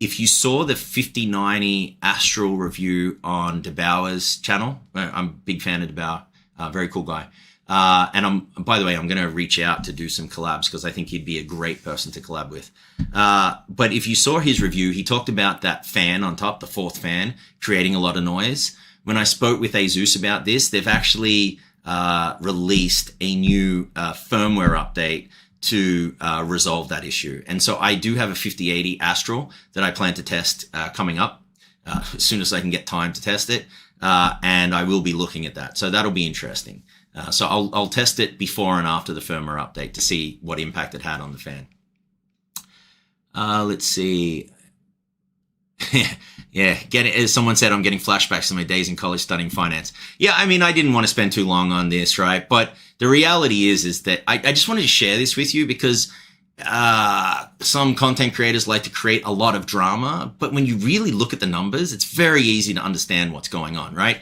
if you saw the 5090 Astral review on DeBauer's channel. I'm a big fan of DeBauer, very cool guy. And by the way, I'm going to reach out to do some collabs because I think he'd be a great person to collab with. But if you saw his review, he talked about that fan on top, the 4th fan, creating a lot of noise. When I spoke with ASUS about this, they've actually released a new firmware update to resolve that issue. And so I do have a 5080 Astral that I plan to test coming up as soon as I can get time to test it. And I will be looking at that. So that'll be interesting. So I'll test it before and after the firmware update to see what impact it had on the fan. Let's see. Yeah, as someone said, I'm getting flashbacks to my days in college studying finance. Yeah, I mean, I didn't want to spend too long on this, right? But the reality is that I just wanted to share this with you because some content creators like to create a lot of drama, but when you really look at the numbers, it's very easy to understand what's going on, right?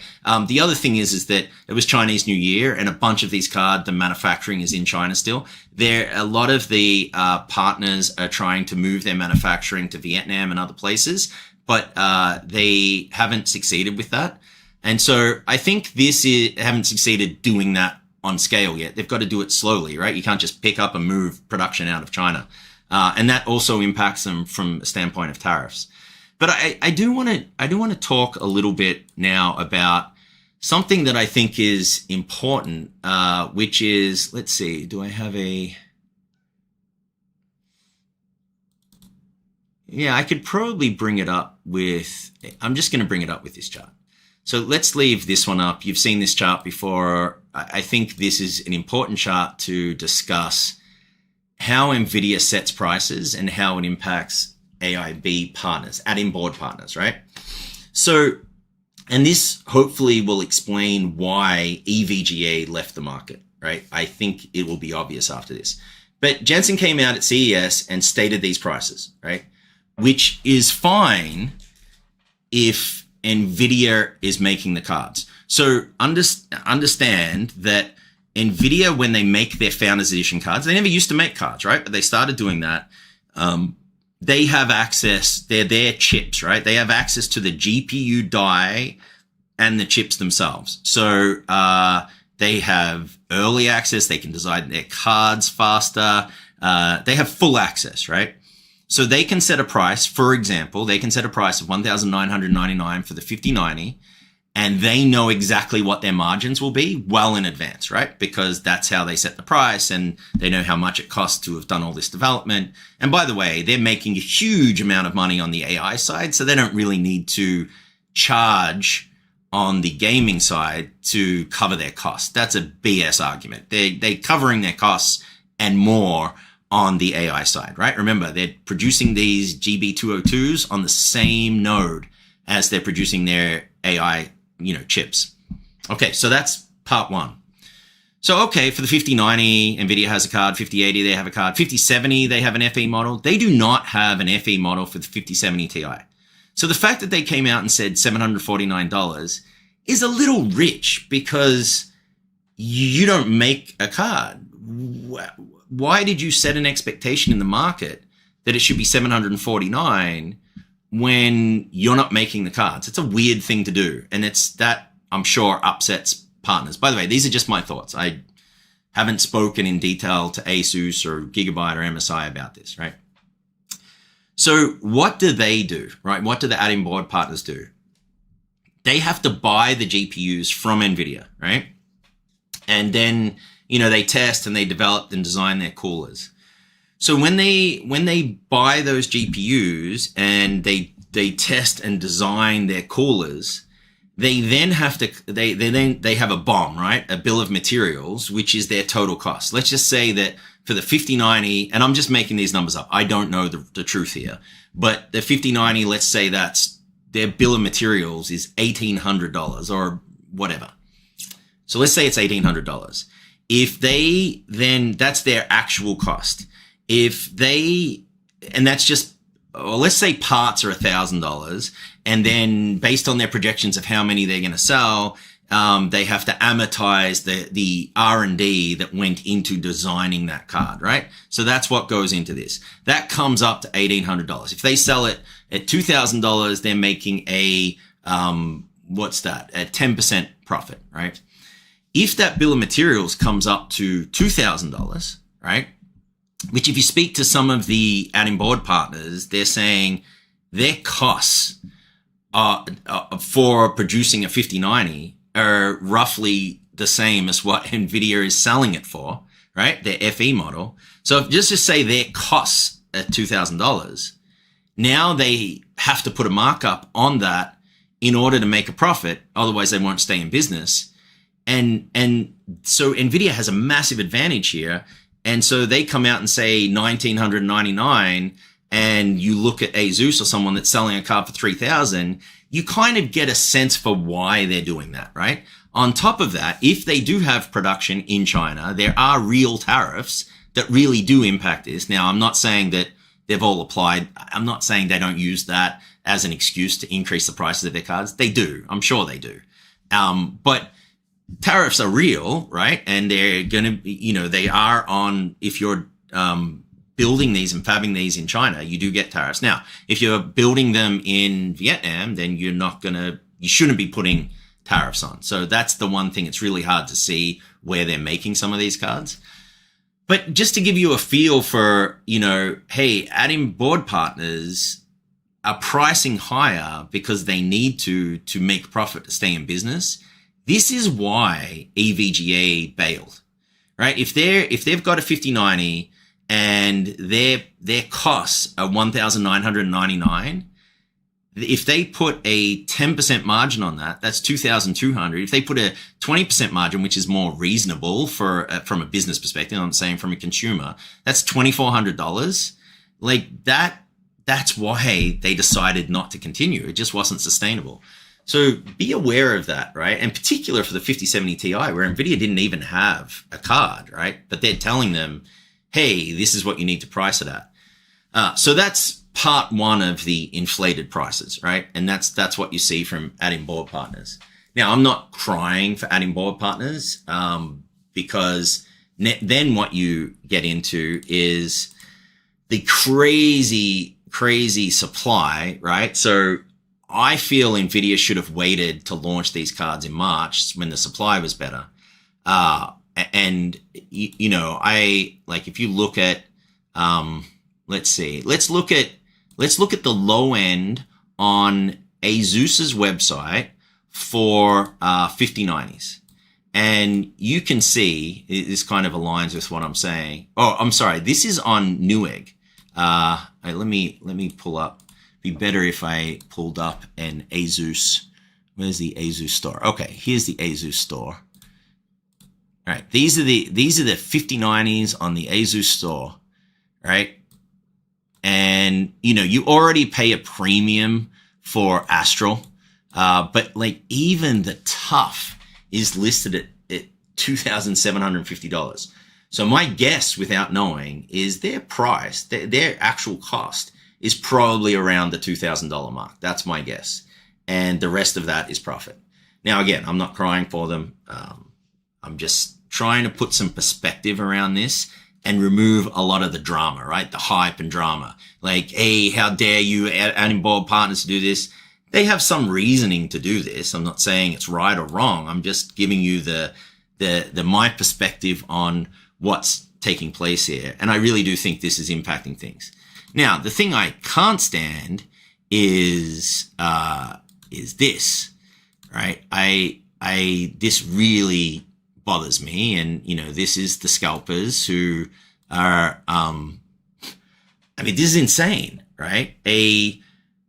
The other thing is that it was Chinese New Year, and a bunch of these cards, the manufacturing is in China still. A lot of the partners are trying to move their manufacturing to Vietnam and other places, but they haven't succeeded with that. And so I think haven't succeeded doing that on scale yet. They've got to do it slowly, right? You can't just pick up and move production out of China. And that also impacts them from a standpoint of tariffs. But I do want to talk a little bit now about something that I think is important, which is, let's see, do I have a... I could probably bring it up with, I'm just going to bring it up with this chart. So let's leave this one up. You've seen this chart before. I think this is an important chart to discuss how Nvidia sets prices and how it impacts AIB partners, add-in board partners, right? So, and this hopefully will explain why EVGA left the market, right? I think it will be obvious after this. But Jensen came out at CES and stated these prices, right? Which is fine if Nvidia is making the cards. So understand that Nvidia, when they make their Founders Edition cards, they never used to make cards, right? But they started doing that. They have access, they're their chips, right? They have access to the GPU die and the chips themselves. So they have early access. They can design their cards faster. They have full access, right? So they can set a price, for example, they can set a price of $1,999 for the 5090, and they know exactly what their margins will be well in advance, right? Because that's how they set the price, and they know how much it costs to have done all this development. And by the way, they're making a huge amount of money on the AI side, so they don't really need to charge on the gaming side to cover their costs. That's a BS argument. They're covering their costs and more on the AI side, right? Remember, they're producing these GB202s on the same node as they're producing their AI, chips. Okay, so that's part one. So, okay, for the 5090, Nvidia has a card. 5080, they have a card. 5070, they have an FE model. They do not have an FE model for the 5070 Ti. So the fact that they came out and said $749 is a little rich because you don't make a card. Why did you set an expectation in the market that it should be $749 when you're not making the cards? It's a weird thing to do. And that, I'm sure, upsets partners. By the way, these are just my thoughts. I haven't spoken in detail to ASUS or Gigabyte or MSI about this, right? So what do they do, right? What do the add-in board partners do? They have to buy the GPUs from Nvidia, right? And then, they test and they develop and design their coolers. So when they buy those GPUs and they test and design their coolers, they then have to, they have a BOM, right? A bill of materials, which is their total cost. Let's just say that for the 5090, and I'm just making these numbers up. I don't know the truth here, but the 5090, let's say that's their bill of materials is $1,800 or whatever. So let's say it's $1,800. If they then, that's their actual cost. If they, and that's just, well, let's say parts are $1,000, and then based on their projections of how many they're going to sell, they have to amortize the R&D that went into designing that card, right? So that's what goes into this. That comes up to $1,800. If they sell it at $2,000, they're making a 10% profit, right? If that bill of materials comes up to $2,000, right? Which if you speak to some of the add-in board partners, they're saying their costs for producing a 5090 are roughly the same as what Nvidia is selling it for, right? Their FE model. So if just to say their costs at $2,000, now they have to put a markup on that in order to make a profit. Otherwise they won't stay in business. And so Nvidia has a massive advantage here. And so they come out and say $1,999, and you look at ASUS or someone that's selling a card for $3,000, you kind of get a sense for why they're doing that, right? On top of that, if they do have production in China, there are real tariffs that really do impact this. Now, I'm not saying that they've all applied. I'm not saying they don't use that as an excuse to increase the prices of their cards. They do. I'm sure they do. But tariffs are real, right? And they're going to be, they are on, if you're building these and fabbing these in China, you do get tariffs. Now, if you're building them in Vietnam, then you shouldn't be putting tariffs on. So that's the one thing. It's really hard to see where they're making some of these cards. But just to give you a feel for, hey, add-in board partners are pricing higher because they need to make profit to stay in business. This is why EVGA bailed, right? If they've got a 5090 and their costs are $1,999. If they put a 10% margin on that, that's $2,200. If they put a 20% margin, which is more reasonable for from a business perspective, I'm saying from a consumer, that's $2,400. Like that's why they decided not to continue. It just wasn't sustainable. So be aware of that, right? And particular for the 5070 Ti, where Nvidia didn't even have a card, right? But they're telling them, hey, this is what you need to price it at. So that's part one of the inflated prices, right? And that's what you see from adding board partners. Now, I'm not crying for adding board partners because then what you get into is the crazy supply, right? So I feel Nvidia should have waited to launch these cards in March when the supply was better. And you know, if you look at, let's look at the low end on ASUS's website for 5090s. And you can see this kind of aligns with what I'm saying. Oh, I'm sorry. This is on Newegg. Let me pull up. Be better if I pulled up an ASUS. Where's the ASUS store? Okay, here's the ASUS store. All right, these are the 5090s on the ASUS store, right? And you know, you already pay a premium for Astral, but like even the Tough is listed at $2,750. So my guess, without knowing, is their price, their actual cost, is probably around the $2,000 mark. That's my guess. And the rest of that is profit. Now, again, I'm not crying for them. I'm just trying to put some perspective around this and remove a lot of the drama, right? The hype and drama. Like, hey, how dare you adding board partners to do this? They have some reasoning to do this. I'm not saying it's right or wrong. I'm just giving you the my perspective on what's taking place here. And I really do think this is impacting things. Now, the thing I can't stand is this, right? This really bothers me. And, you know, this is the scalpers who are, this is insane, right? A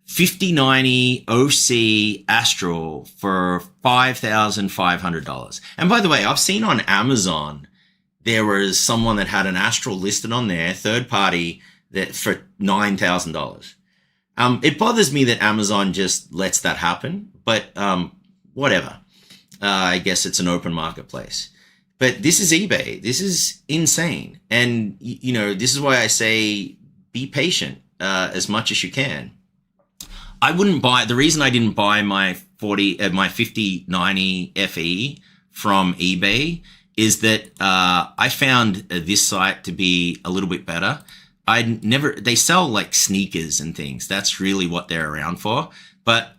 5090 OC Astral for $5,500. And by the way, I've seen on Amazon, there was someone that had an Astral listed on there, third party, that for $9,000. It bothers me that Amazon just lets that happen, but whatever. I guess it's an open marketplace. But this is eBay. This is insane. And, you know, this is why I say be patient as much as you can. I wouldn't buy, the reason I didn't buy my 5090 FE from eBay is that I found this site to be a little bit better. They sell like sneakers and things. That's really what they're around for. But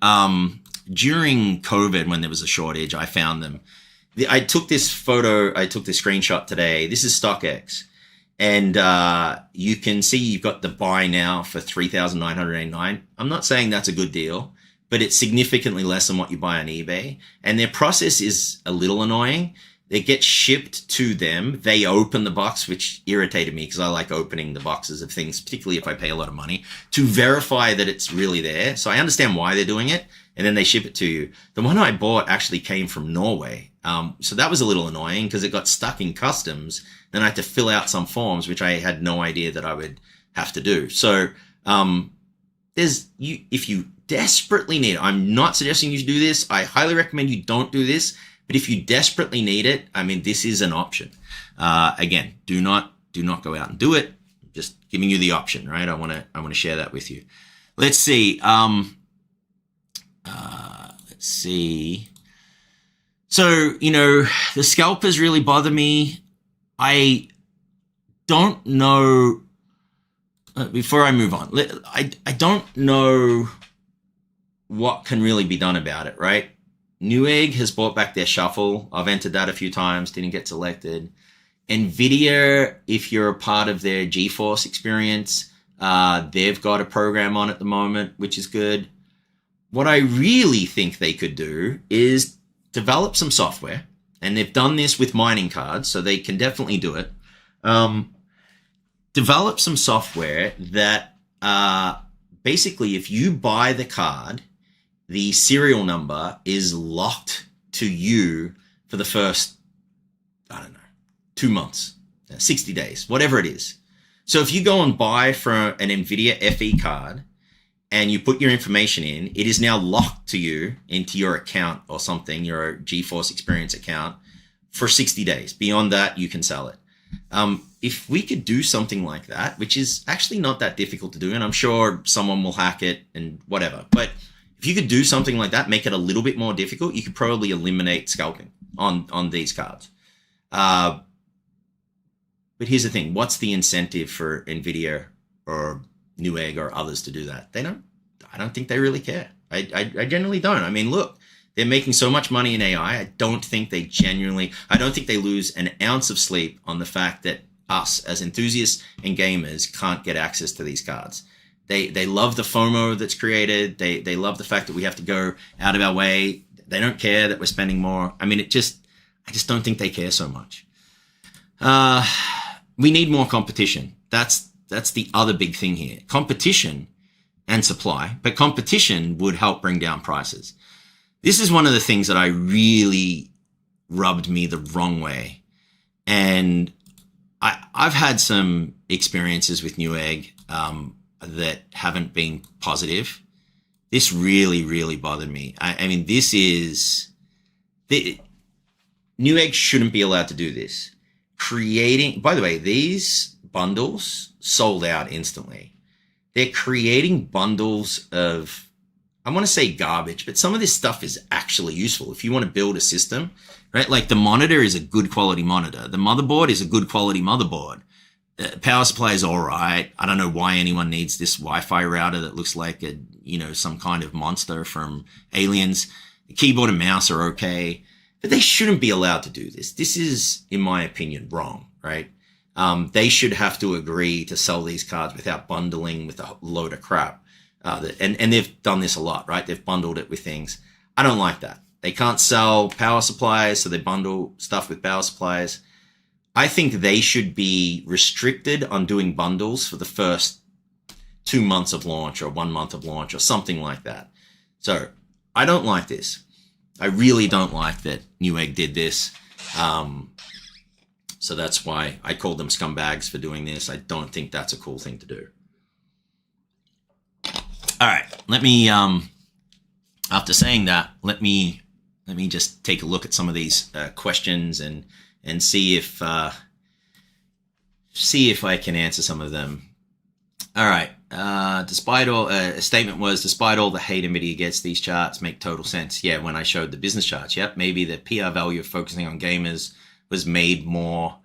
during COVID, when there was a shortage, I found them. I took this screenshot today. This is StockX. And you can see you've got the buy now for $3,989. I'm not saying that's a good deal, but it's significantly less than what you buy on eBay. And their process is a little annoying. It gets shipped to them. They open the box, which irritated me because I like opening the boxes of things, particularly if I pay a lot of money, to verify that it's really there. So I understand why they're doing it. And then they ship it to you. The one I bought actually came from Norway. So that was a little annoying because it got stuck in customs. Then I had to fill out some forms, which I had no idea that I would have to do. So if you desperately need it, I'm not suggesting you do this. I highly recommend you don't do this. But if you desperately need it, this is an option. Again, do not go out and do it. Just giving you the option, right? I want to share that with you. Let's see. Let's see. So, you know, the scalpers really bother me. I don't know. Before I move on, I don't know what can really be done about it, right? Newegg has bought back their shuffle. I've entered that a few times, didn't get selected. Nvidia, if you're a part of their GeForce experience, they've got a program on at the moment, which is good. What I really think they could do is develop some software, and they've done this with mining cards, so they can definitely do it. develop some software that basically, if you buy the card, the serial number is locked to you for the first, I don't know, 2 months, 60 days, whatever it is. So if you go and buy for an Nvidia FE card and you put your information in, it is now locked to you into your account or something, your GeForce Experience account, for 60 days. Beyond that, you can sell it. If we could do something like that, which is actually not that difficult to do, and I'm sure someone will hack it and whatever, but if you could do something like that, make it a little bit more difficult, you could probably eliminate scalping on these cards. But here's the thing. What's the incentive for Nvidia or Newegg or others to do that? I don't think they really care. I generally don't. I mean, look, they're making so much money in AI. I don't think they lose an ounce of sleep on the fact that us as enthusiasts and gamers can't get access to these cards. They love the FOMO that's created. They love the fact that we have to go out of our way. They don't care that we're spending more. I mean, I just don't think they care so much. We need more competition. That's the other big thing here. Competition and supply, but competition would help bring down prices. This is one of the things that I really rubbed me the wrong way. And I've had some experiences with Newegg that haven't been positive. This really, really bothered me. I mean, Newegg shouldn't be allowed to do this. By the way, these bundles sold out instantly. They're creating bundles of, I want to say garbage, but some of this stuff is actually useful. If you want to build a system, right? Like the monitor is a good quality monitor. The motherboard is a good quality motherboard. The power supply is all right. I don't know why anyone needs this Wi-Fi router that looks like some kind of monster from Aliens. The keyboard and mouse are okay, but they shouldn't be allowed to do this. This is, in my opinion, wrong, right? They should have to agree to sell these cards without bundling with a load of crap. And they've done this a lot, right? They've bundled it with things. I don't like that. They can't sell power supplies, so they bundle stuff with power supplies. I think they should be restricted on doing bundles for the first 2 months of launch or 1 month of launch or something like that. So I don't like this. I really don't like that Newegg did this. So that's why I called them scumbags for doing this. I don't think that's a cool thing to do. All right, let me, after saying that, let me just take a look at some of these questions and see if I can answer some of them. All right. Despite all the hate Nvidia gets, these charts make total sense. Yeah, when I showed the business charts, yep, maybe the PR value of focusing on gamers was made more.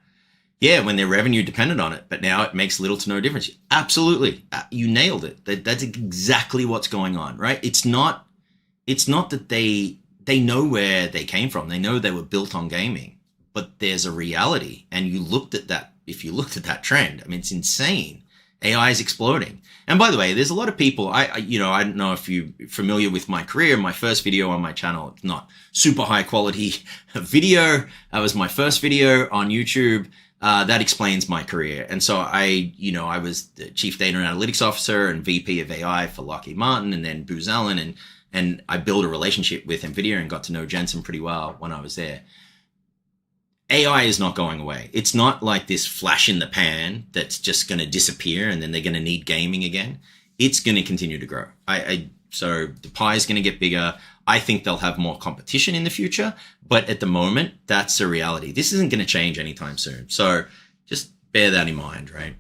Yeah, when their revenue depended on it, but now it makes little to no difference. Absolutely, you nailed it. That's exactly what's going on, right? It's not that they know where they came from. They know they were built on gaming. But there's a reality, and you looked at that. If you looked at that trend, I mean, it's insane. AI is exploding. And by the way, there's a lot of people. I don't know if you're familiar with my career. My first video on my channel, it's not super high quality video. That was my first video on YouTube. That explains my career. And so I was the chief data and analytics officer and VP of AI for Lockheed Martin, and then Booz Allen, and I built a relationship with Nvidia and got to know Jensen pretty well when I was there. AI is not going away. It's not like this flash in the pan that's just going to disappear and then they're going to need gaming again. It's going to continue to grow. So the pie is going to get bigger. I think they'll have more competition in the future, but at the moment, that's the reality. This isn't going to change anytime soon. So just bear that in mind, right?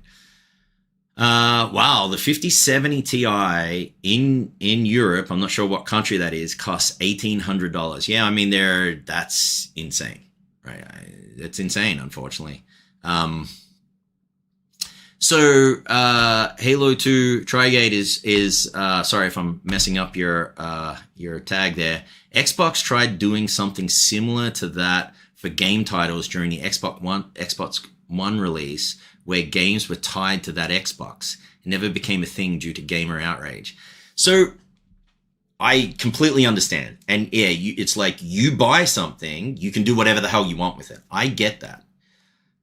Wow, the 5070 Ti in Europe, I'm not sure what country that is, costs $1,800. Yeah, I mean, that's insane. Right, it's insane, unfortunately. So Halo 2 Trigate is sorry if I'm messing up your tag there. Xbox tried doing something similar to that for game titles during the Xbox One release, where games were tied to that Xbox. It never became a thing due to gamer outrage. So I completely understand. And yeah, it's like you buy something, you can do whatever the hell you want with it. I get that.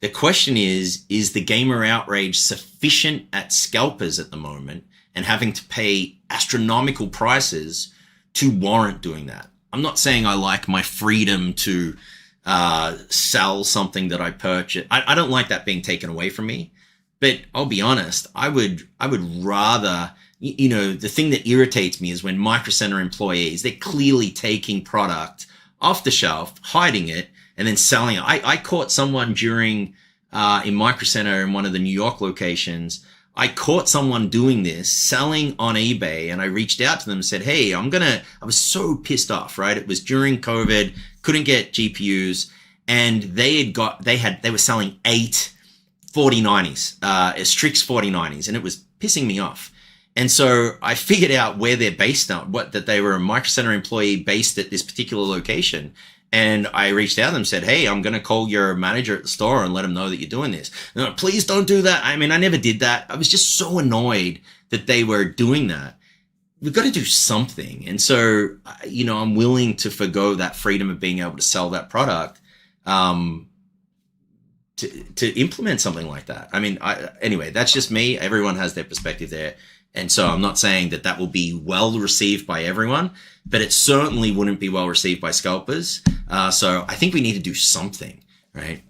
The question is the gamer outrage sufficient at Scalpers at the moment and having to pay astronomical prices to warrant doing that? I'm not saying I like my freedom to sell something that I purchase. I don't like that being taken away from me. But I'll be honest, I would rather, the thing that irritates me is when Micro Center employees, they're clearly taking product off the shelf, hiding it, and then selling it. I caught someone during, in Micro Center in one of the New York locations, I caught someone doing this, selling on eBay, and I reached out to them and said, hey, I was so pissed off, right? It was during COVID, couldn't get GPUs, and they were selling 8 4090s, Strix 4090s, and it was pissing me off. And so I figured out where they're based on, that they were a Micro Center employee based at this particular location. And I reached out to them and said, hey, I'm going to call your manager at the store and let him know that you're doing this. And like, please don't do that. I mean, I never did that. I was just so annoyed that they were doing that. We've got to do something. And so, I'm willing to forgo that freedom of being able to sell that product, to implement something like that. I mean, anyway, that's just me. Everyone has their perspective there. And so I'm not saying that will be well received by everyone, but it certainly wouldn't be well received by Scalpers. So I think we need to do something, right?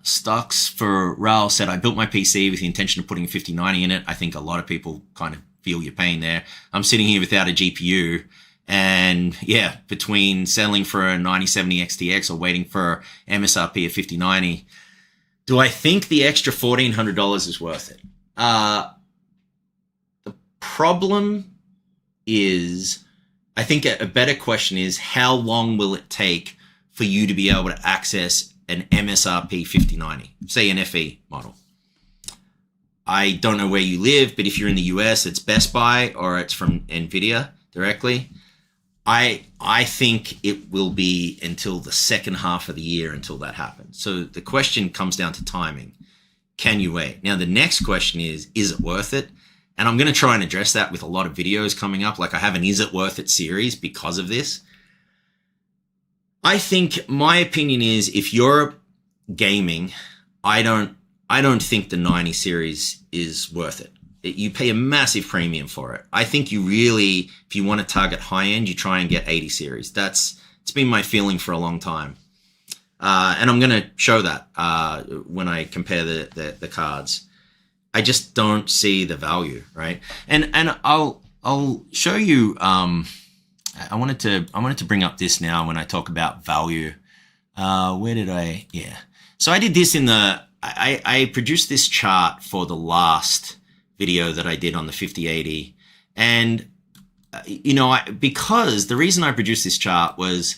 Stocks for Raul said, I built my PC with the intention of putting a 5090 in it. I think a lot of people kind of feel your pain there. I'm sitting here without a GPU. And yeah, between selling for a 9070 XTX or waiting for MSRP of 5090, do I think the extra $1,400 is worth it? The problem is, I think a better question is, how long will it take for you to be able to access an MSRP 5090, say an FE model? I don't know where you live, but if you're in the US, it's Best Buy or it's from Nvidia directly. I think it will be until the second half of the year until that happens. So the question comes down to timing. Can you wait? Now, the next question is it worth it? And I'm going to try and address that with a lot of videos coming up. Like I have an Is It Worth It series because of this. I think my opinion is, if you're gaming, I don't think the 90 series is worth it. You pay a massive premium for it. I think you really, if you want to target high end, you try and get 80 series. It's been my feeling for a long time. And I'm going to show that when I compare the cards. I just don't see the value, right? And I'll show you. I wanted to bring up this now when I talk about value. Where did I? Yeah. So I did this I produced this chart for the last video that I did on the 5080. And, because the reason I produced this chart was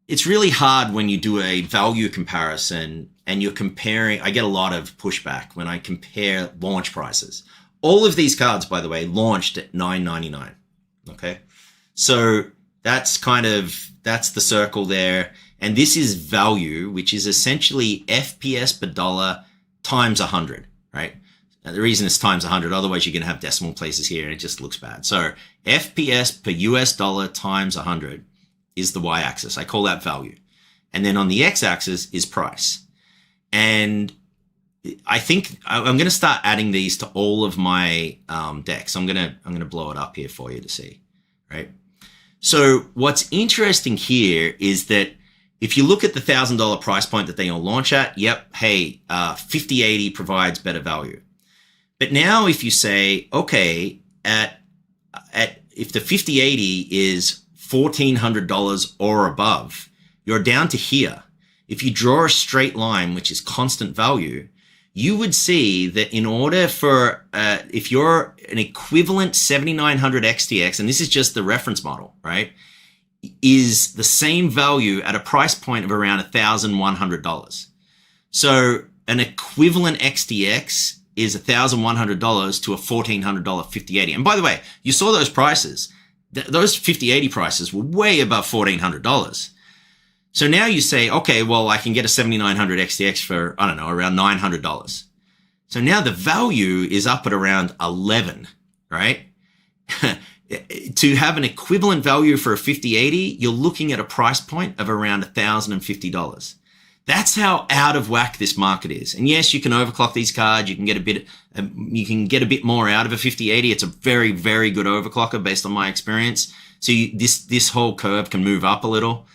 it's really hard when you do a value comparison and you're comparing. I get a lot of pushback when I compare launch prices. All of these cards, by the way, launched at $999. Okay. So that's the circle there. And this is value, which is essentially FPS per dollar times 100, right? Now, the reason it's times 100, otherwise you're going to have decimal places here and it just looks bad. So FPS per US dollar times 100 is the y-axis. I call that value. And then on the x-axis is price. And I think I'm going to start adding these to all of my decks. I'm going to blow it up here for you to see, right? So what's interesting here is that if you look at the $1,000 price point that they all launch at, yep, hey, 5080 provides better value. But now if you say, okay, if the 5080 is $1,400 or above, you're down to here. If you draw a straight line, which is constant value, you would see that in order for, if you're an equivalent 7900 XTX, and this is just the reference model, right, is the same value at a price point of around $1,100. So an equivalent XTX is $1,100 to a $1,400 5080. And by the way, you saw those prices. Those 5080 prices were way above $1,400. So now you say, okay, well, I can get a 7900 XTX for, I don't know, around $900. So now the value is up at around 11, right? to have an equivalent value for a 5080, you're looking at a price point of around $1,050. That's how out of whack this market is. And yes, you can overclock these cards. You can get a bit more out of a 5080. It's a very, very good overclocker based on my experience. So this whole curve can move up a little.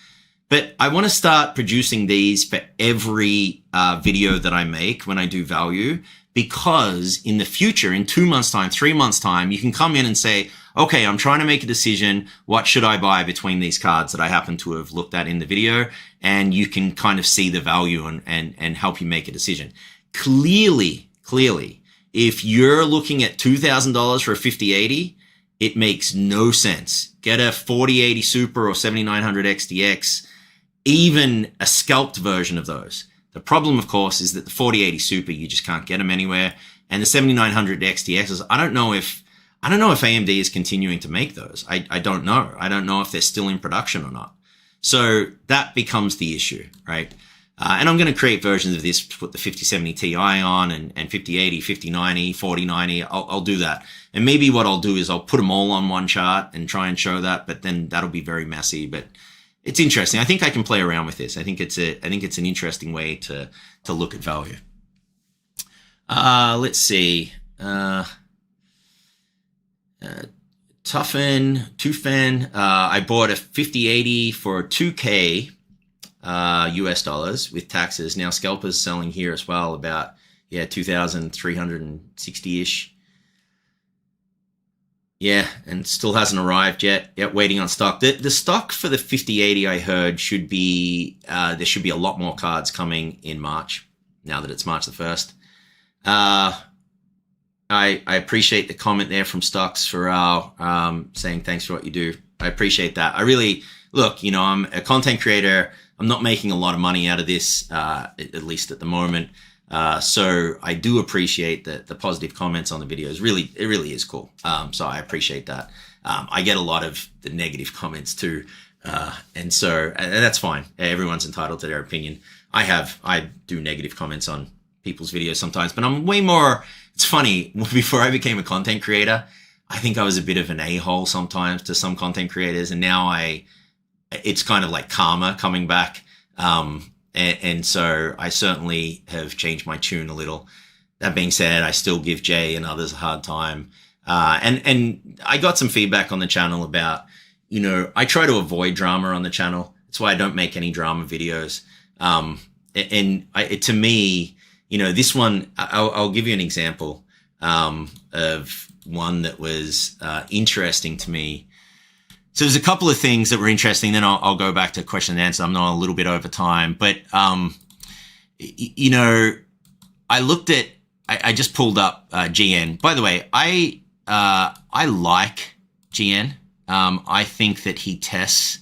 But I want to start producing these for every video that I make when I do value, because in the future, in 2 months' time, 3 months' time, you can come in and say, okay, I'm trying to make a decision. What should I buy between these cards that I happen to have looked at in the video? And you can kind of see the value and help you make a decision. Clearly, if you're looking at $2,000 for a 5080, it makes no sense. Get a 4080 Super or 7900 XTX, even a scalped version of those. The problem, of course, is that the 4080 Super, you just can't get them anywhere. And the 7900 XTXs, I don't know if AMD is continuing to make those. I don't know. I don't know if they're still in production or not. So that becomes the issue, right? And I'm going to create versions of this to put the 5070 Ti on and 5080, 5090, 4090. I'll do that. And maybe what I'll do is I'll put them all on one chart and try and show that, but then that'll be very messy. But it's interesting. I think I can play around with this. I think it's an interesting way to look at value. Let's see. Tufan, I bought a 5080 for $2K US dollars with taxes. Now Scalpers selling here as well, about 2,360-ish. Yeah, and still hasn't arrived yet. Yet waiting on stock. The stock for the 5080 I heard should be there should be a lot more cards coming in March. Now that it's March the 1st. I appreciate the comment there from Stocks for saying thanks for what you do. I appreciate that. I really look. I'm a content creator. I'm not making a lot of money out of this, at least at the moment. So I do appreciate the positive comments on the videos. It really is cool. So I appreciate that. I get a lot of the negative comments too. And that's fine. Everyone's entitled to their opinion. I do negative comments on people's videos sometimes, but I'm way more, it's funny, before I became a content creator, I think I was a bit of an a-hole sometimes to some content creators. And now it's kind of like karma coming back. And so I certainly have changed my tune a little. That being said, I still give Jay and others a hard time. And I got some feedback on the channel about, I try to avoid drama on the channel. That's why I don't make any drama videos. To me, this one, I'll give you an example, of one that was, interesting to me. So there's a couple of things that were interesting. Then I'll go back to question and answer. I'm not a little bit over time, but, I looked at, I just pulled up, GN. By the way, I like GN. I think that he tests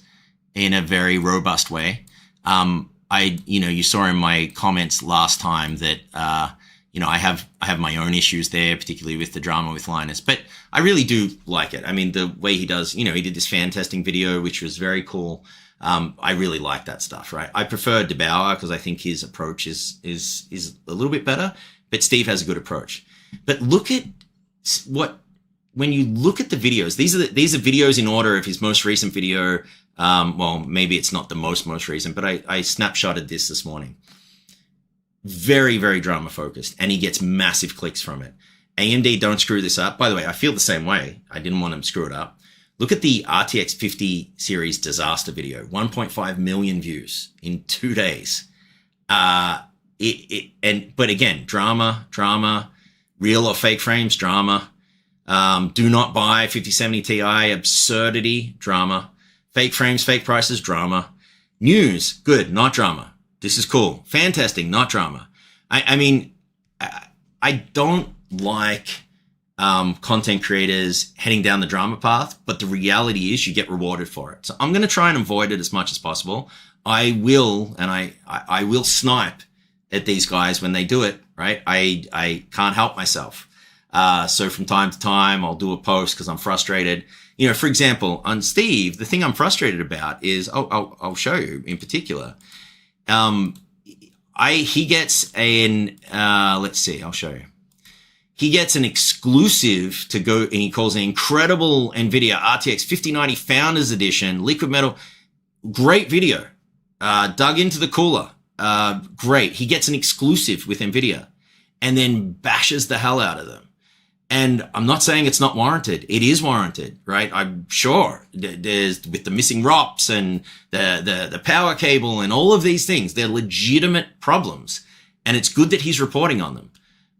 in a very robust way. You saw in my comments last time that, I have my own issues there, particularly with the drama with Linus, but I really do like it. I mean, the way he does, he did this fan testing video, which was very cool. I really like that stuff, right? I prefer DeBauer because I think his approach is a little bit better, but Steve has a good approach. But look at when you look at the videos, these are videos in order of his most recent video. Well, maybe it's not the most recent, but I snapshotted this morning. Very, very drama focused, and he gets massive clicks from it. AMD, don't screw this up. By the way, I feel the same way. I didn't want him to screw it up. Look at the RTX 50 series disaster video, 1.5 million views in 2 days. But again, drama, real or fake frames, drama. Do not buy 5070 Ti, absurdity, drama. Fake frames, fake prices, drama. News, good, not drama. This is cool. Fan testing, not drama. I don't like content creators heading down the drama path, but the reality is you get rewarded for it. So I'm going to try and avoid it as much as possible. I will snipe at these guys when they do it, right? I can't help myself. So from time to time, I'll do a post because I'm frustrated. For example, on Steve, the thing I'm frustrated about is, I'll show you in particular. He gets let's see, I'll show you. he gets an exclusive to go, and he calls an incredible Nvidia RTX 5090 Founders Edition, liquid metal. Great video. Dug into the cooler. Great. He gets an exclusive with Nvidia and then bashes the hell out of them. And I'm not saying it's not warranted. It is warranted, right? I'm sure there's with the missing ROPs and the power cable and all of these things, they're legitimate problems. And it's good that he's reporting on them.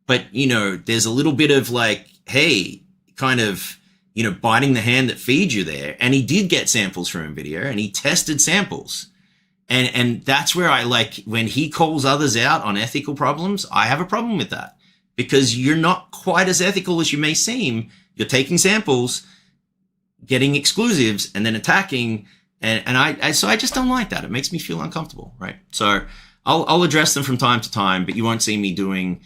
But, you know, there's a little bit of like, hey, kind of, you know, biting the hand that feeds you there. And he did get samples from Nvidia and he tested samples. And that's where I like when he calls others out on ethical problems, I have a problem with that. Because you're not quite as ethical as you may seem. You're taking samples, getting exclusives, and then attacking. So I just don't like that. It makes me feel uncomfortable, right? So I'll address them from time to time, but you won't see me doing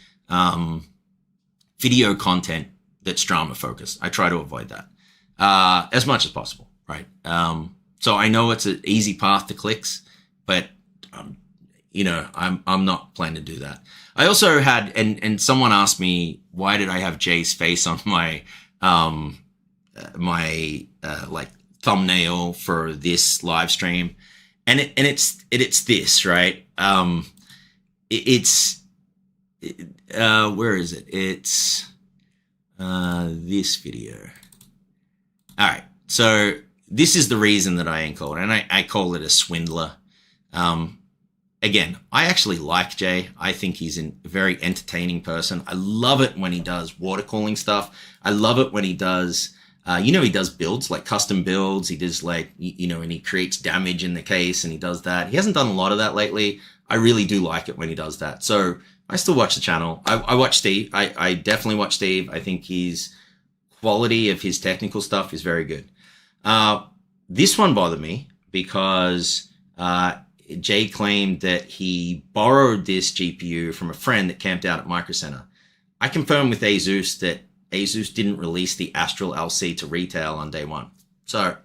video content that's drama focused. I try to avoid that as much as possible, right? So I know it's an easy path to clicks, but you know, I'm not planning to do that. I also had, and someone asked me, why did I have Jay's face on my, like thumbnail for this live stream? And it's this, right? Where is it? It's, this video. All right. So this is the reason that I ain't called it. And I call it a swindler. Again, I actually like Jay. I think he's a very entertaining person. I love it when he does water cooling stuff. I love it when he does, he does builds, like custom builds. He does like, and he creates damage in the case and he does that. He hasn't done a lot of that lately. I really do like it when he does that. So I still watch the channel. I watch Steve. I definitely watch Steve. I think his quality of his technical stuff is very good. This one bothered me because, Jay claimed that he borrowed this GPU from a friend that camped out at Micro Center. I confirmed with ASUS that ASUS didn't release the Astral LC to retail on day one. So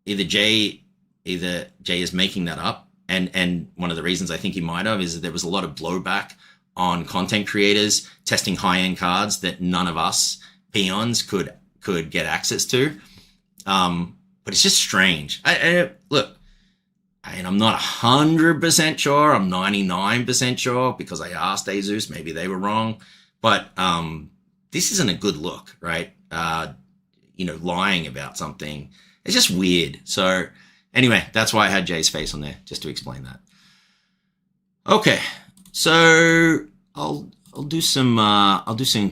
either Jay is making that up, and one of the reasons I think he might have is that there was a lot of blowback on content creators testing high-end cards that none of us peons could get access to. But it's just strange. Look. And I'm not 100% sure. I'm 99% sure because I asked ASUS. Maybe they were wrong. But this isn't a good look, right? Lying about something. It's just weird. So anyway, that's why I had Jay's face on there, just to explain that. Okay, so I'll do some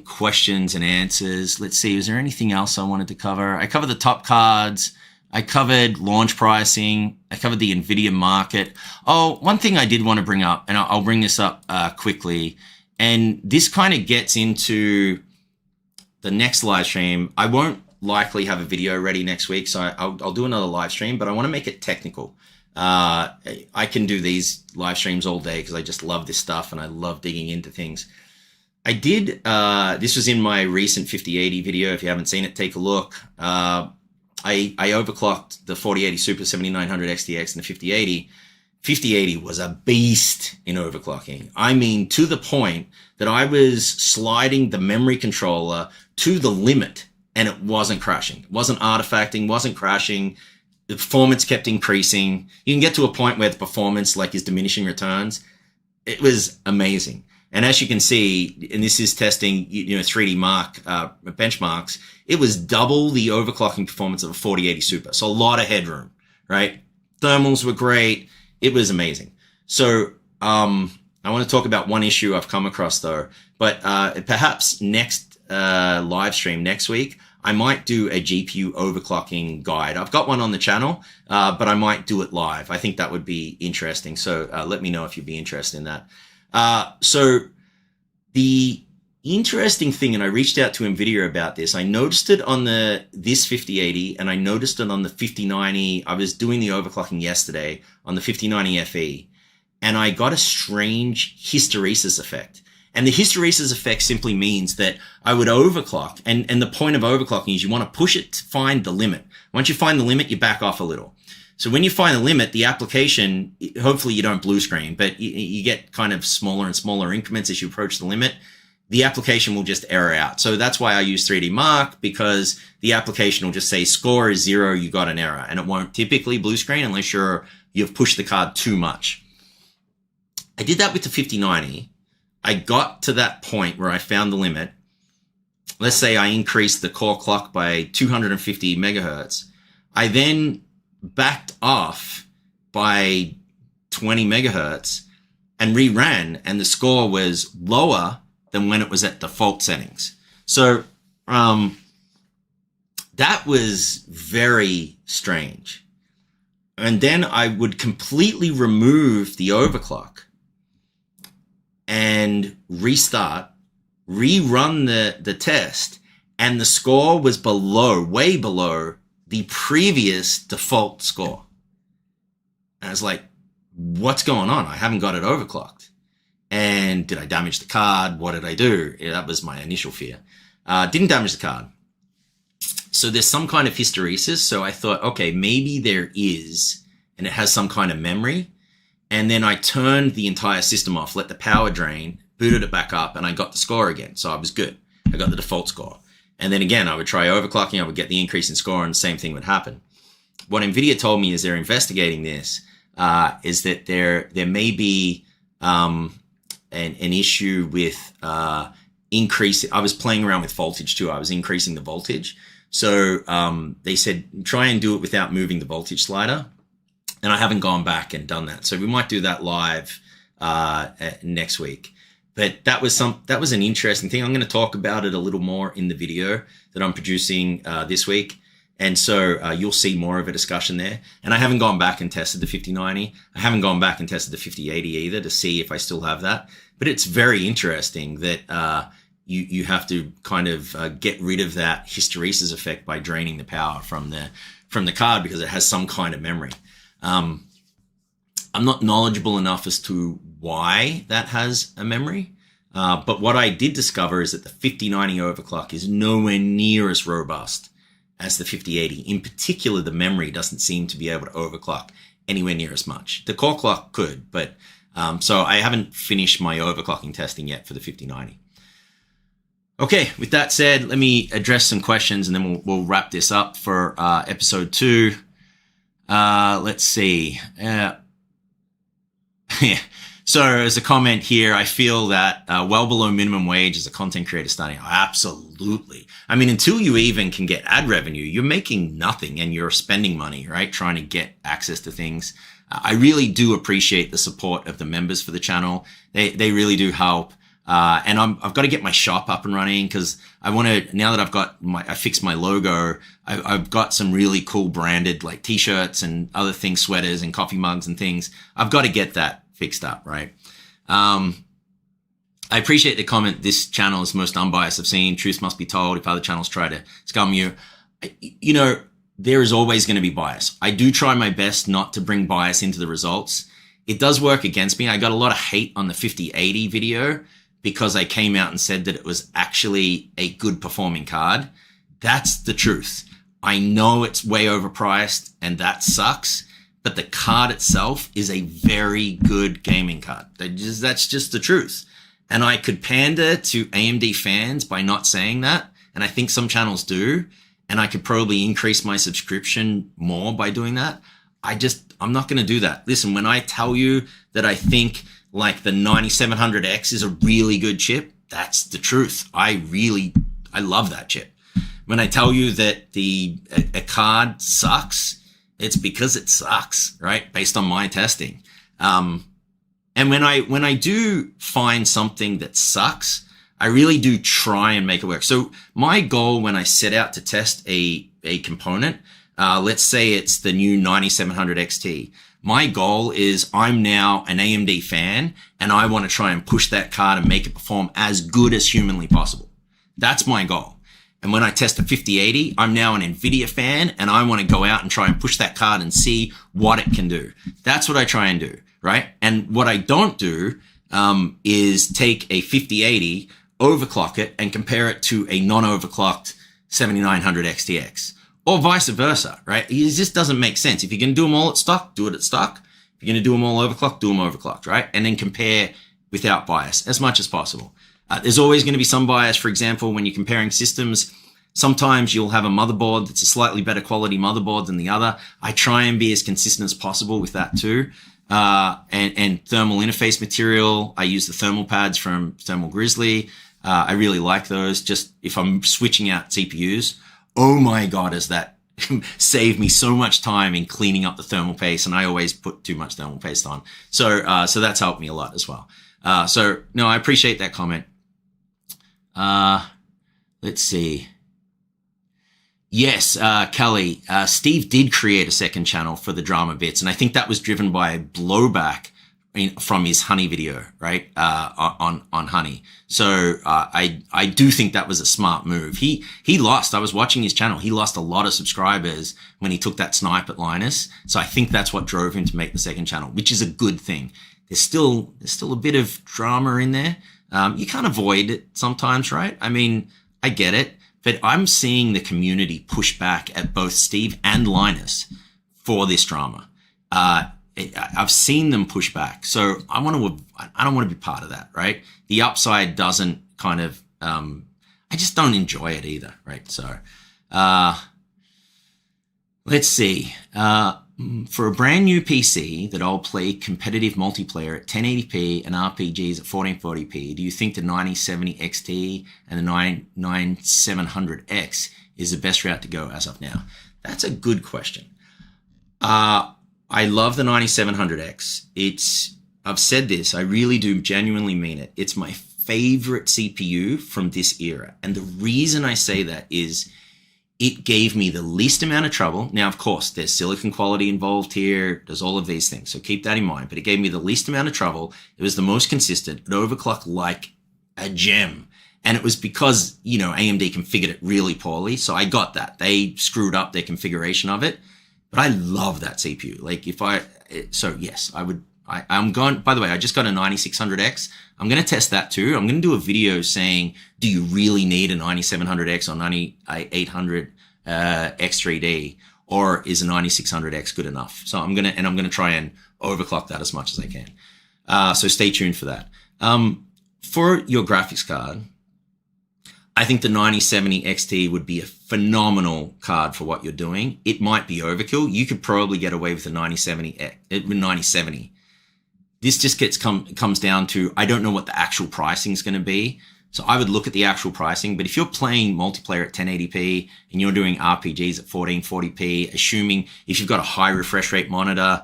questions and answers. Let's see. Is there anything else I wanted to cover? I covered the top cards. I covered launch pricing. I covered the Nvidia market. Oh, one thing I did want to bring up, and I'll bring this up quickly, and this kind of gets into the next live stream. I won't likely have a video ready next week, so I'll do another live stream, but I want to make it technical. I can do these live streams all day because I just love this stuff and I love digging into things. I did, this was in my recent 5080 video. If you haven't seen it, take a look. I overclocked the 4080 Super 7900 XTX and the 5080. 5080 was a beast in overclocking. I mean, to the point that I was sliding the memory controller to the limit and it wasn't crashing. It wasn't artifacting, wasn't crashing. The performance kept increasing. You can get to a point where the performance is diminishing returns. It was amazing. And as you can see, and this is testing, 3D Mark benchmarks, it was double the overclocking performance of a 4080 Super. So a lot of headroom, right? Thermals were great. It was amazing. So I want to talk about one issue I've come across though, but perhaps next live stream next week, I might do a GPU overclocking guide. I've got one on the channel, but I might do it live. I think that would be interesting. So let me know if you'd be interested in that. So the interesting thing, and I reached out to Nvidia about this, I noticed it on this 5080 and I noticed it on the 5090. I was doing the overclocking yesterday on the 5090 FE and I got a strange hysteresis effect. And the hysteresis effect simply means that I would overclock, and the point of overclocking is you want to push it to find the limit. Once you find the limit, you back off a little. So when you find the limit, the application, hopefully you don't blue screen, but you get kind of smaller and smaller increments as you approach the limit. the application will just error out. So that's why I use 3D Mark, because the application will just say score is 0, you got an error, and it won't typically blue screen unless you've pushed the card too much. I did that with the 5090. I got to that point where I found the limit. Let's say I increased the core clock by 250 megahertz. I then backed off by 20 megahertz and reran, and the score was lower than when it was at default settings. So that was very strange. And then I would completely remove the overclock and restart, rerun the test, and the score was way below the previous default score. And I was like, what's going on? I haven't got it overclocked. And did I damage the card? What did I do? Yeah, that was my initial fear. Didn't damage the card. So there's some kind of hysteresis. So I thought, okay, maybe there is, and it has some kind of memory. And then I turned the entire system off, let the power drain, booted it back up, and I got the score again. So I was good. I got the default score. And then again, I would try overclocking. I would get the increase in score, and the same thing would happen. What Nvidia told me is they're investigating this, is that there may be an issue with increase. I was playing around with voltage too. I was increasing the voltage. So they said, try and do it without moving the voltage slider. And I haven't gone back and done that. So we might do that live next week. But that was an interesting thing. I'm going to talk about it a little more in the video that I'm producing this week. And so you'll see more of a discussion there. And I haven't gone back and tested the 5090. I haven't gone back and tested the 5080 either to see if I still have that. But it's very interesting that you have to kind of get rid of that hysteresis effect by draining the power from the card, because it has some kind of memory. I'm not knowledgeable enough as to why that has a memory. But what I did discover is that the 5090 overclock is nowhere near as robust as the 5080. In particular, the memory doesn't seem to be able to overclock anywhere near as much. The core clock could, but so I haven't finished my overclocking testing yet for the 5090. Okay, with that said, let me address some questions, and then we'll wrap this up for episode 2. Let's see. So as a comment here, I feel that well below minimum wage as a content creator starting. Absolutely. I mean, until you even can get ad revenue, you're making nothing and you're spending money, right? Trying to get access to things. I really do appreciate the support of the members for the channel. They really do help. And I've got to get my shop up and running, because I want to, now that I fixed my logo, I've got some really cool branded like t-shirts and other things, sweaters and coffee mugs and things. I've got to get that fixed up, right? I appreciate the comment. This channel is the most unbiased I've seen. Truth must be told. If other channels try to scum you, you know, there is always going to be bias. I do try my best not to bring bias into the results. It does work against me. I got a lot of hate on the 5080 video because I came out and said that it was actually a good performing card. That's the truth. I know it's way overpriced and that sucks, but the card itself is a very good gaming card. That's just the truth. And I could pander to AMD fans by not saying that, and I think some channels do, and I could probably increase my subscription more by doing that. I'm not going to do that. Listen, when I tell you that I think like the 9700X is a really good chip, that's the truth. I love that chip. When I tell you that a card sucks, it's because it sucks, right? Based on my testing. And when I do find something that sucks, I really do try and make it work. So my goal when I set out to test a component, let's say it's the new 9700 XT. My goal is I'm now an AMD fan and I want to try and push that card and make it perform as good as humanly possible. That's my goal. And when I test a 5080, I'm now an Nvidia fan and I want to go out and try and push that card and see what it can do. That's what I try and do, right? And what I don't do is take a 5080, overclock it, and compare it to a non-overclocked 7900 XTX. Or vice versa, right? It just doesn't make sense. If you're going to do them all at stock, do it at stock. If you're going to do them all overclocked, do them overclocked, right? And then compare without bias as much as possible. There's always going to be some bias. For example, when you're comparing systems, sometimes you'll have a motherboard that's a slightly better quality motherboard than the other. I try and be as consistent as possible with that too. And thermal interface material, I use the thermal pads from Thermal Grizzly. I really like those. Just if I'm switching out CPUs, oh my God, has that saved me so much time in cleaning up the thermal paste. And I always put too much thermal paste on. So that's helped me a lot as well. So no, I appreciate that comment. Let's see. Yes, Kelly, Steve did create a second channel for the drama bits, and I think that was driven by blowback from his Honey video, right? On Honey. So I do think that was a smart move. He lost. I was watching his channel. He lost a lot of subscribers when he took that snipe at Linus. So I think that's what drove him to make the second channel, which is a good thing. There's still a bit of drama in there. You can't avoid it sometimes, right? I mean, I get it. But I'm seeing the community push back at both Steve and Linus for this drama. I've seen them push back. So I don't want to be part of that, right? The upside doesn't kind of, I just don't enjoy it either, right? So, let's see. For a brand new PC that I'll play competitive multiplayer at 1080p and RPGs at 1440p, do you think the 9070 XT and the 9700X is the best route to go as of now? That's a good question. I love the 9700X. I've said this, I really do genuinely mean it. It's my favorite CPU from this era. And the reason I say that is it gave me the least amount of trouble. Now, of course, there's silicon quality involved here. There's all of these things. So keep that in mind. But it gave me the least amount of trouble. It was the most consistent. It overclocked like a gem. And it was because, AMD configured it really poorly. So I got that. They screwed up their configuration of it. But I love that CPU. Yes, I would. I'm going, by the way, I just got a 9600X. I'm going to test that too. I'm going to do a video saying, do you really need a 9700X or 9800 X3D, or is a 9600X good enough? So I'm going to try and overclock that as much as I can. So stay tuned for that. For your graphics card, I think the 9070 XT would be a phenomenal card for what you're doing. It might be overkill. You could probably get away with the 9070. This just comes down to, I don't know what the actual pricing is going to be. So I would look at the actual pricing. But if you're playing multiplayer at 1080p and you're doing RPGs at 1440p, assuming if you've got a high refresh rate monitor,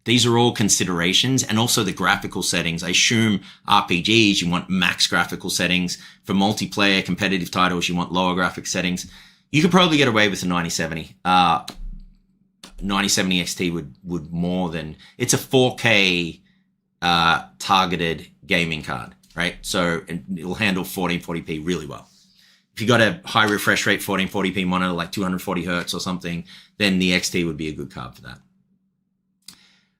these are all considerations. And also the graphical settings. I assume RPGs, you want max graphical settings. For multiplayer competitive titles, you want lower graphic settings. You could probably get away with the 9070. 9070 XT would more than, it's a 4K targeted gaming card, right? So it'll handle 1440p really well. If you got a high refresh rate 1440p monitor like 240 hertz or something, then the XT would be a good card for that.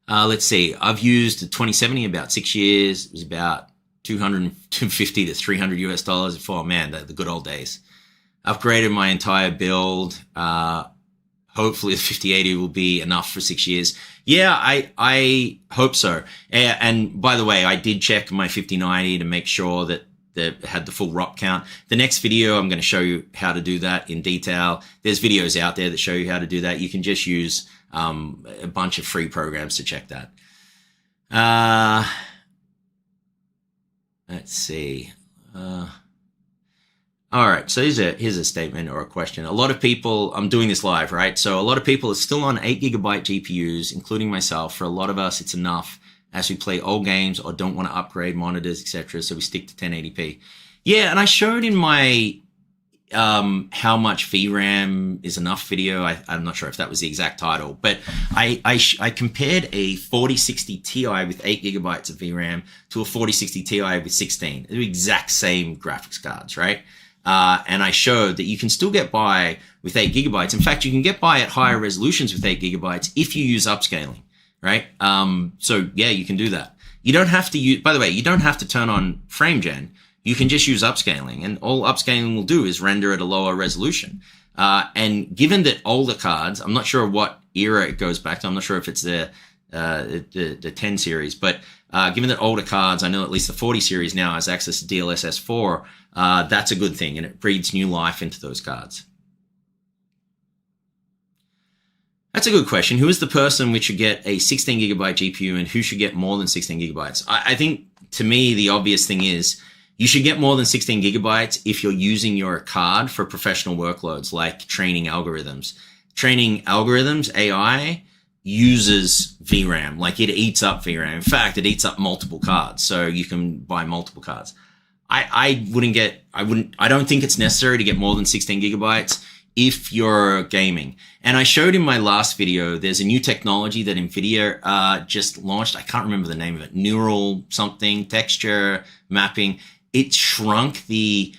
Let's see. I've used the 2070 about 6 years. It was about $250 to $300 US for, man, the good old days. Upgraded my entire build. Hopefully the 5080 will be enough for 6 years. Yeah, I hope so. And by the way, I did check my 5090 to make sure that it had the full ROP count. The next video, I'm going to show you how to do that in detail. There's videos out there that show you how to do that. You can just use a bunch of free programs to check that. Let's see. All right, so here's a statement or a question. A lot of people, I'm doing this live, right? So a lot of people are still on 8GB GPUs, including myself. For a lot of us, it's enough as we play old games or don't want to upgrade monitors, etc. So we stick to 1080p. Yeah, and I showed in my how much VRAM is enough video. I'm not sure if that was the exact title, but I compared a 4060 Ti with 8GB of VRAM to a 4060 Ti with 16. The exact same graphics cards, right? And I showed that you can still get by with 8GB. In fact, you can get by at higher resolutions with 8GB if you use upscaling, right? So yeah, you can do that. You don't have to use, by the way, you don't have to turn on frame gen. You can just use upscaling, and all upscaling will do is render at a lower resolution. And given that older cards, I'm not sure what era it goes back to. I'm not sure if it's the the 10 series. But given that older cards, I know at least the 40 series now has access to DLSS 4, that's a good thing, and it breathes new life into those cards. That's a good question. Who is the person which should get a 16 gigabyte GPU and who should get more than 16 gigabytes? I think, to me, the obvious thing is you should get more than 16 gigabytes if you're using your card for professional workloads like training algorithms. Training algorithms, AI, uses VRAM. Like, it eats up VRAM. In fact, it eats up multiple cards. So you can buy multiple cards. I don't think it's necessary to get more than 16 gigabytes if you're gaming. And I showed in my last video, there's a new technology that Nvidia just launched. I can't remember the name of it. Neural something, texture mapping. It shrunk the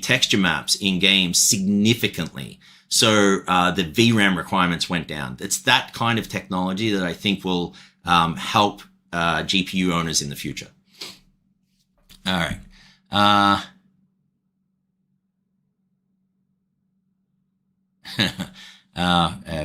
texture maps in games significantly. So the VRAM requirements went down. It's that kind of technology that I think will help GPU owners in the future. All right.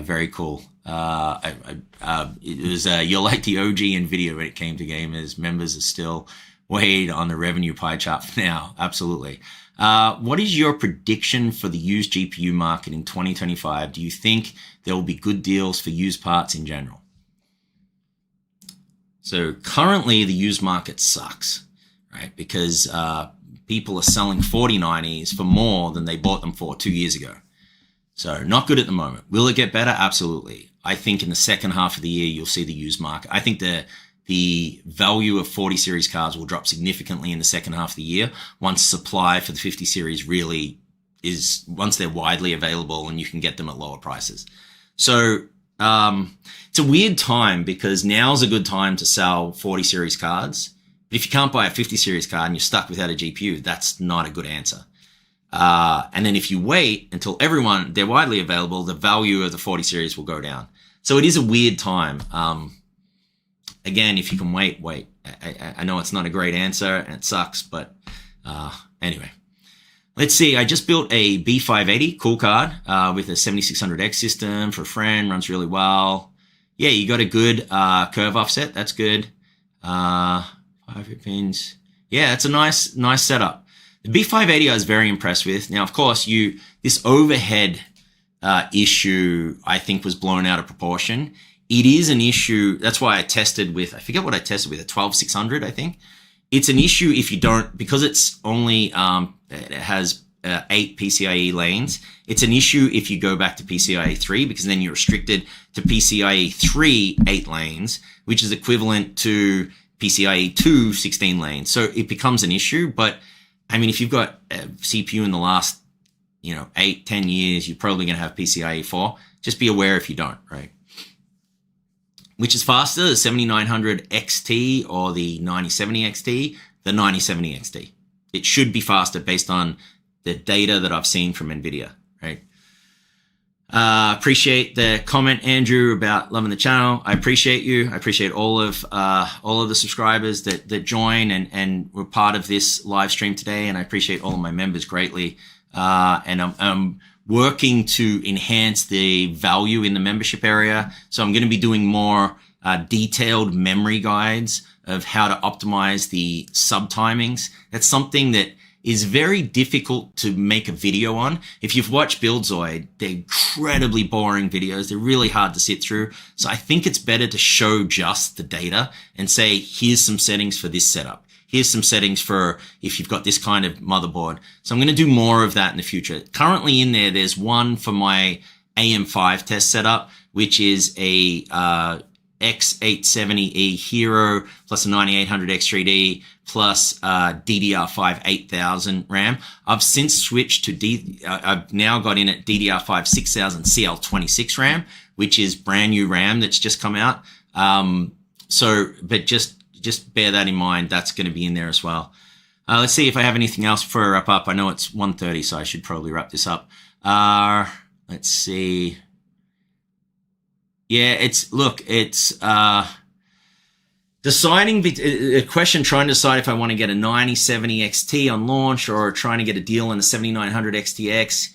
Very cool. It was you're like the OG Nvidia when it came to gamers. Members are still weighed on the revenue pie chart for now. Absolutely. What is your prediction for the used GPU market in 2025? Do you think there will be good deals for used parts in general? So currently the used market sucks, right? Because people are selling 4090s for more than they bought them for 2 years ago. So not good at the moment. Will it get better? Absolutely. I think in the second half of the year, you'll see the used market. I think the value of 40 series cards will drop significantly in the second half of the year once supply for the 50 series really is, once they're widely available and you can get them at lower prices. So it's a weird time because now's a good time to sell 40 series cards. But if you can't buy a 50 series card and you're stuck without a GPU, that's not a good answer. And then if you wait until they're widely available, the value of the 40 series will go down. So it is a weird time. Again, if you can wait. I know it's not a great answer and it sucks, but anyway. Let's see. I just built a B580, cool card, with a 7600X system for a friend, runs really well. Yeah, you got a good curve offset. That's good. 5 pins. Yeah, it's a nice setup. The B580 I was very impressed with. Now, of course, this overhead issue, I think, was blown out of proportion. It is an issue. That's why I tested with, I forget what I tested with, a 12600, I think. It's an issue if you don't, because it's only, it has 8 PCIe lanes. It's an issue if you go back to PCIe 3, because then you're restricted to PCIe 3 8 lanes, which is equivalent to PCIe 2 16 lanes. So it becomes an issue. But I mean, if you've got a CPU in the last, 8-10 years, you're probably going to have PCIe 4. Just be aware if you don't, right? Which is faster, the 7900 XT or the 9070 XT? The 9070 XT. It should be faster based on the data that I've seen from Nvidia, right? Appreciate the comment, Andrew, about loving the channel. I appreciate you. I appreciate all of the subscribers that join and were part of this live stream today. And I appreciate all of my members greatly. And I'm working to enhance the value in the membership area. So I'm going to be doing more detailed memory guides of how to optimize the sub timings. That's something that is very difficult to make a video on. If you've watched Buildzoid, they're incredibly boring videos. They're really hard to sit through. So I think it's better to show just the data and say, here's some settings for this setup. Here's some settings for if you've got this kind of motherboard. So I'm going to do more of that in the future. Currently in there's one for my AM5 test setup, which is a X870E Hero plus a 9800 X3D plus DDR5 8000 RAM. I've since switched to I've now got in at DDR5 6000 CL26 RAM, which is brand new RAM that's just come out. But just bear that in mind. That's going to be in there as well. Let's see if I have anything else before I wrap up. I know it's 1:30, so I should probably wrap this up. Let's see. Yeah, it's deciding a question, trying to decide if I want to get a 9070 XT on launch or trying to get a deal on the 7900 XTX.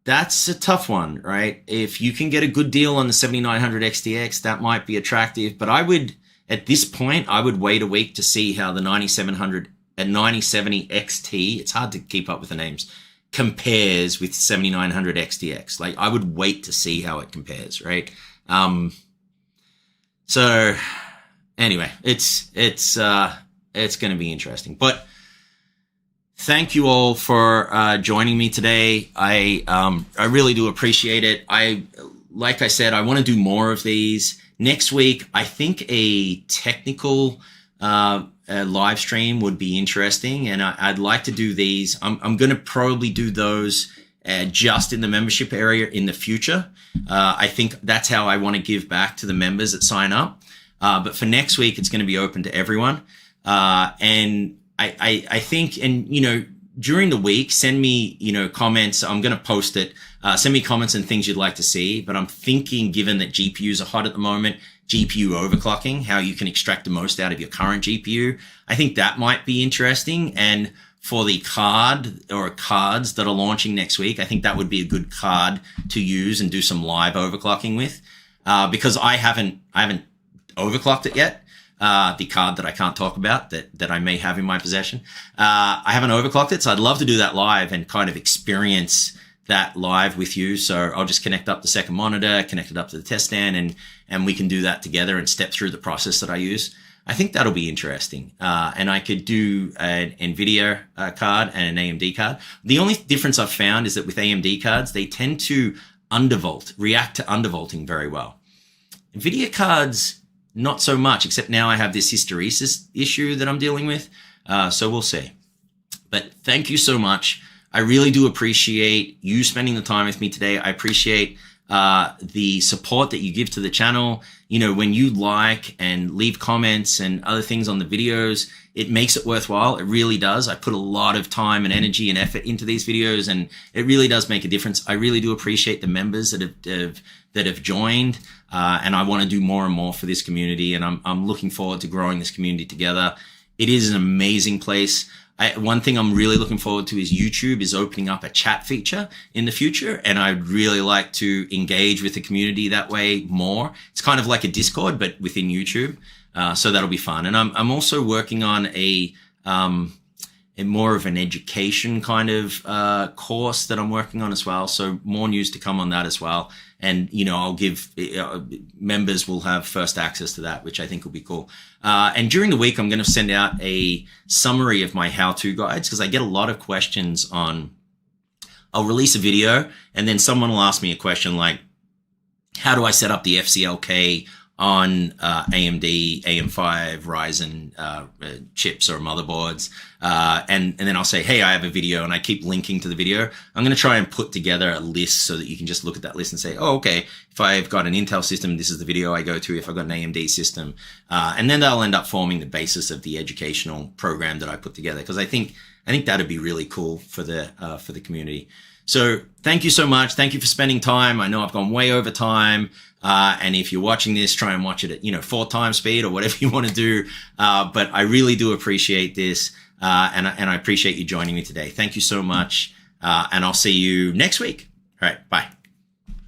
that's a tough one, right? If you can get a good deal on the 7900 XTX, that might be attractive. But I would, at this point, I would wait a week to see how the 9700 and 9070 XT, it's hard to keep up with the names, compares with 7900 XTX. Like, I would wait to see how it compares, right? So anyway, it's going to be interesting. But thank you all for joining me today. I really do appreciate it. Like I said, I want to do more of these. Next week, I think a technical live stream would be interesting, and I'd like to do these. I'm going to probably do those just in the membership area in the future. I think that's how I want to give back to the members that sign up. But for next week, it's going to be open to everyone. And I think, and, you know, during the week, send me, you know, comments. I'm going to post it. Send me comments and things you'd like to see. But I'm thinking, given that GPUs are hot at the moment, GPU overclocking, how you can extract the most out of your current GPU, I think that might be interesting. And for the card or cards that are launching next week, I think that would be a good card to use and do some live overclocking with, because I haven't overclocked it yet. The card that I can't talk about that I may have in my possession. I haven't overclocked it, so I'd love to do that live and kind of experience that live with you. So I'll just connect up the second monitor, connect it up to the test stand, and we can do that together and step through the process that I use. I think that'll be interesting. And I could do an Nvidia card and an AMD card. The only difference I've found is that with AMD cards, they tend to react to undervolting very well. Nvidia cards, not so much, except now I have this hysteresis issue that I'm dealing with. So we'll see. But thank you so much. I really do appreciate you spending the time with me today. I appreciate the support that you give to the channel. You know, when you like and leave comments and other things on the videos, it makes it worthwhile. It really does. I put a lot of time and energy and effort into these videos, and it really does make a difference. I really do appreciate the members that have joined, and I want to do more and more for this community, and I'm looking forward to growing this community together. It is an amazing place. One thing I'm really looking forward to is YouTube is opening up a chat feature in the future, and I'd really like to engage with the community that way more. It's kind of like a Discord, but within YouTube. So that'll be fun. And I'm also working on a more of an education kind of course that I'm working on as well. So more news to come on that as well. And, you know, I'll give members will have first access to that, which I think will be cool. And during the week, I'm going to send out a summary of my how-to guides, because I get a lot of questions on, I'll release a video and then someone will ask me a question like, how do I set up the FCLK on AMD AM5 Ryzen chips or motherboards, and then I'll say, hey, I have a video, and I keep linking to the video. I'm going to try and put together a list so that you can just look at that list and say, oh, okay, if I've got an Intel system, this is the video I go to. If I've got an AMD system, and then they'll end up forming the basis of the educational program that I put together, because I think that'd be really cool for the community. So thank you so much. Thank you for spending time. I know I've gone way over time. And if you're watching this, try and watch it at, 4 times speed or whatever you want to do. But I really do appreciate this. And I appreciate you joining me today. Thank you so much. And I'll see you next week. All right. Bye.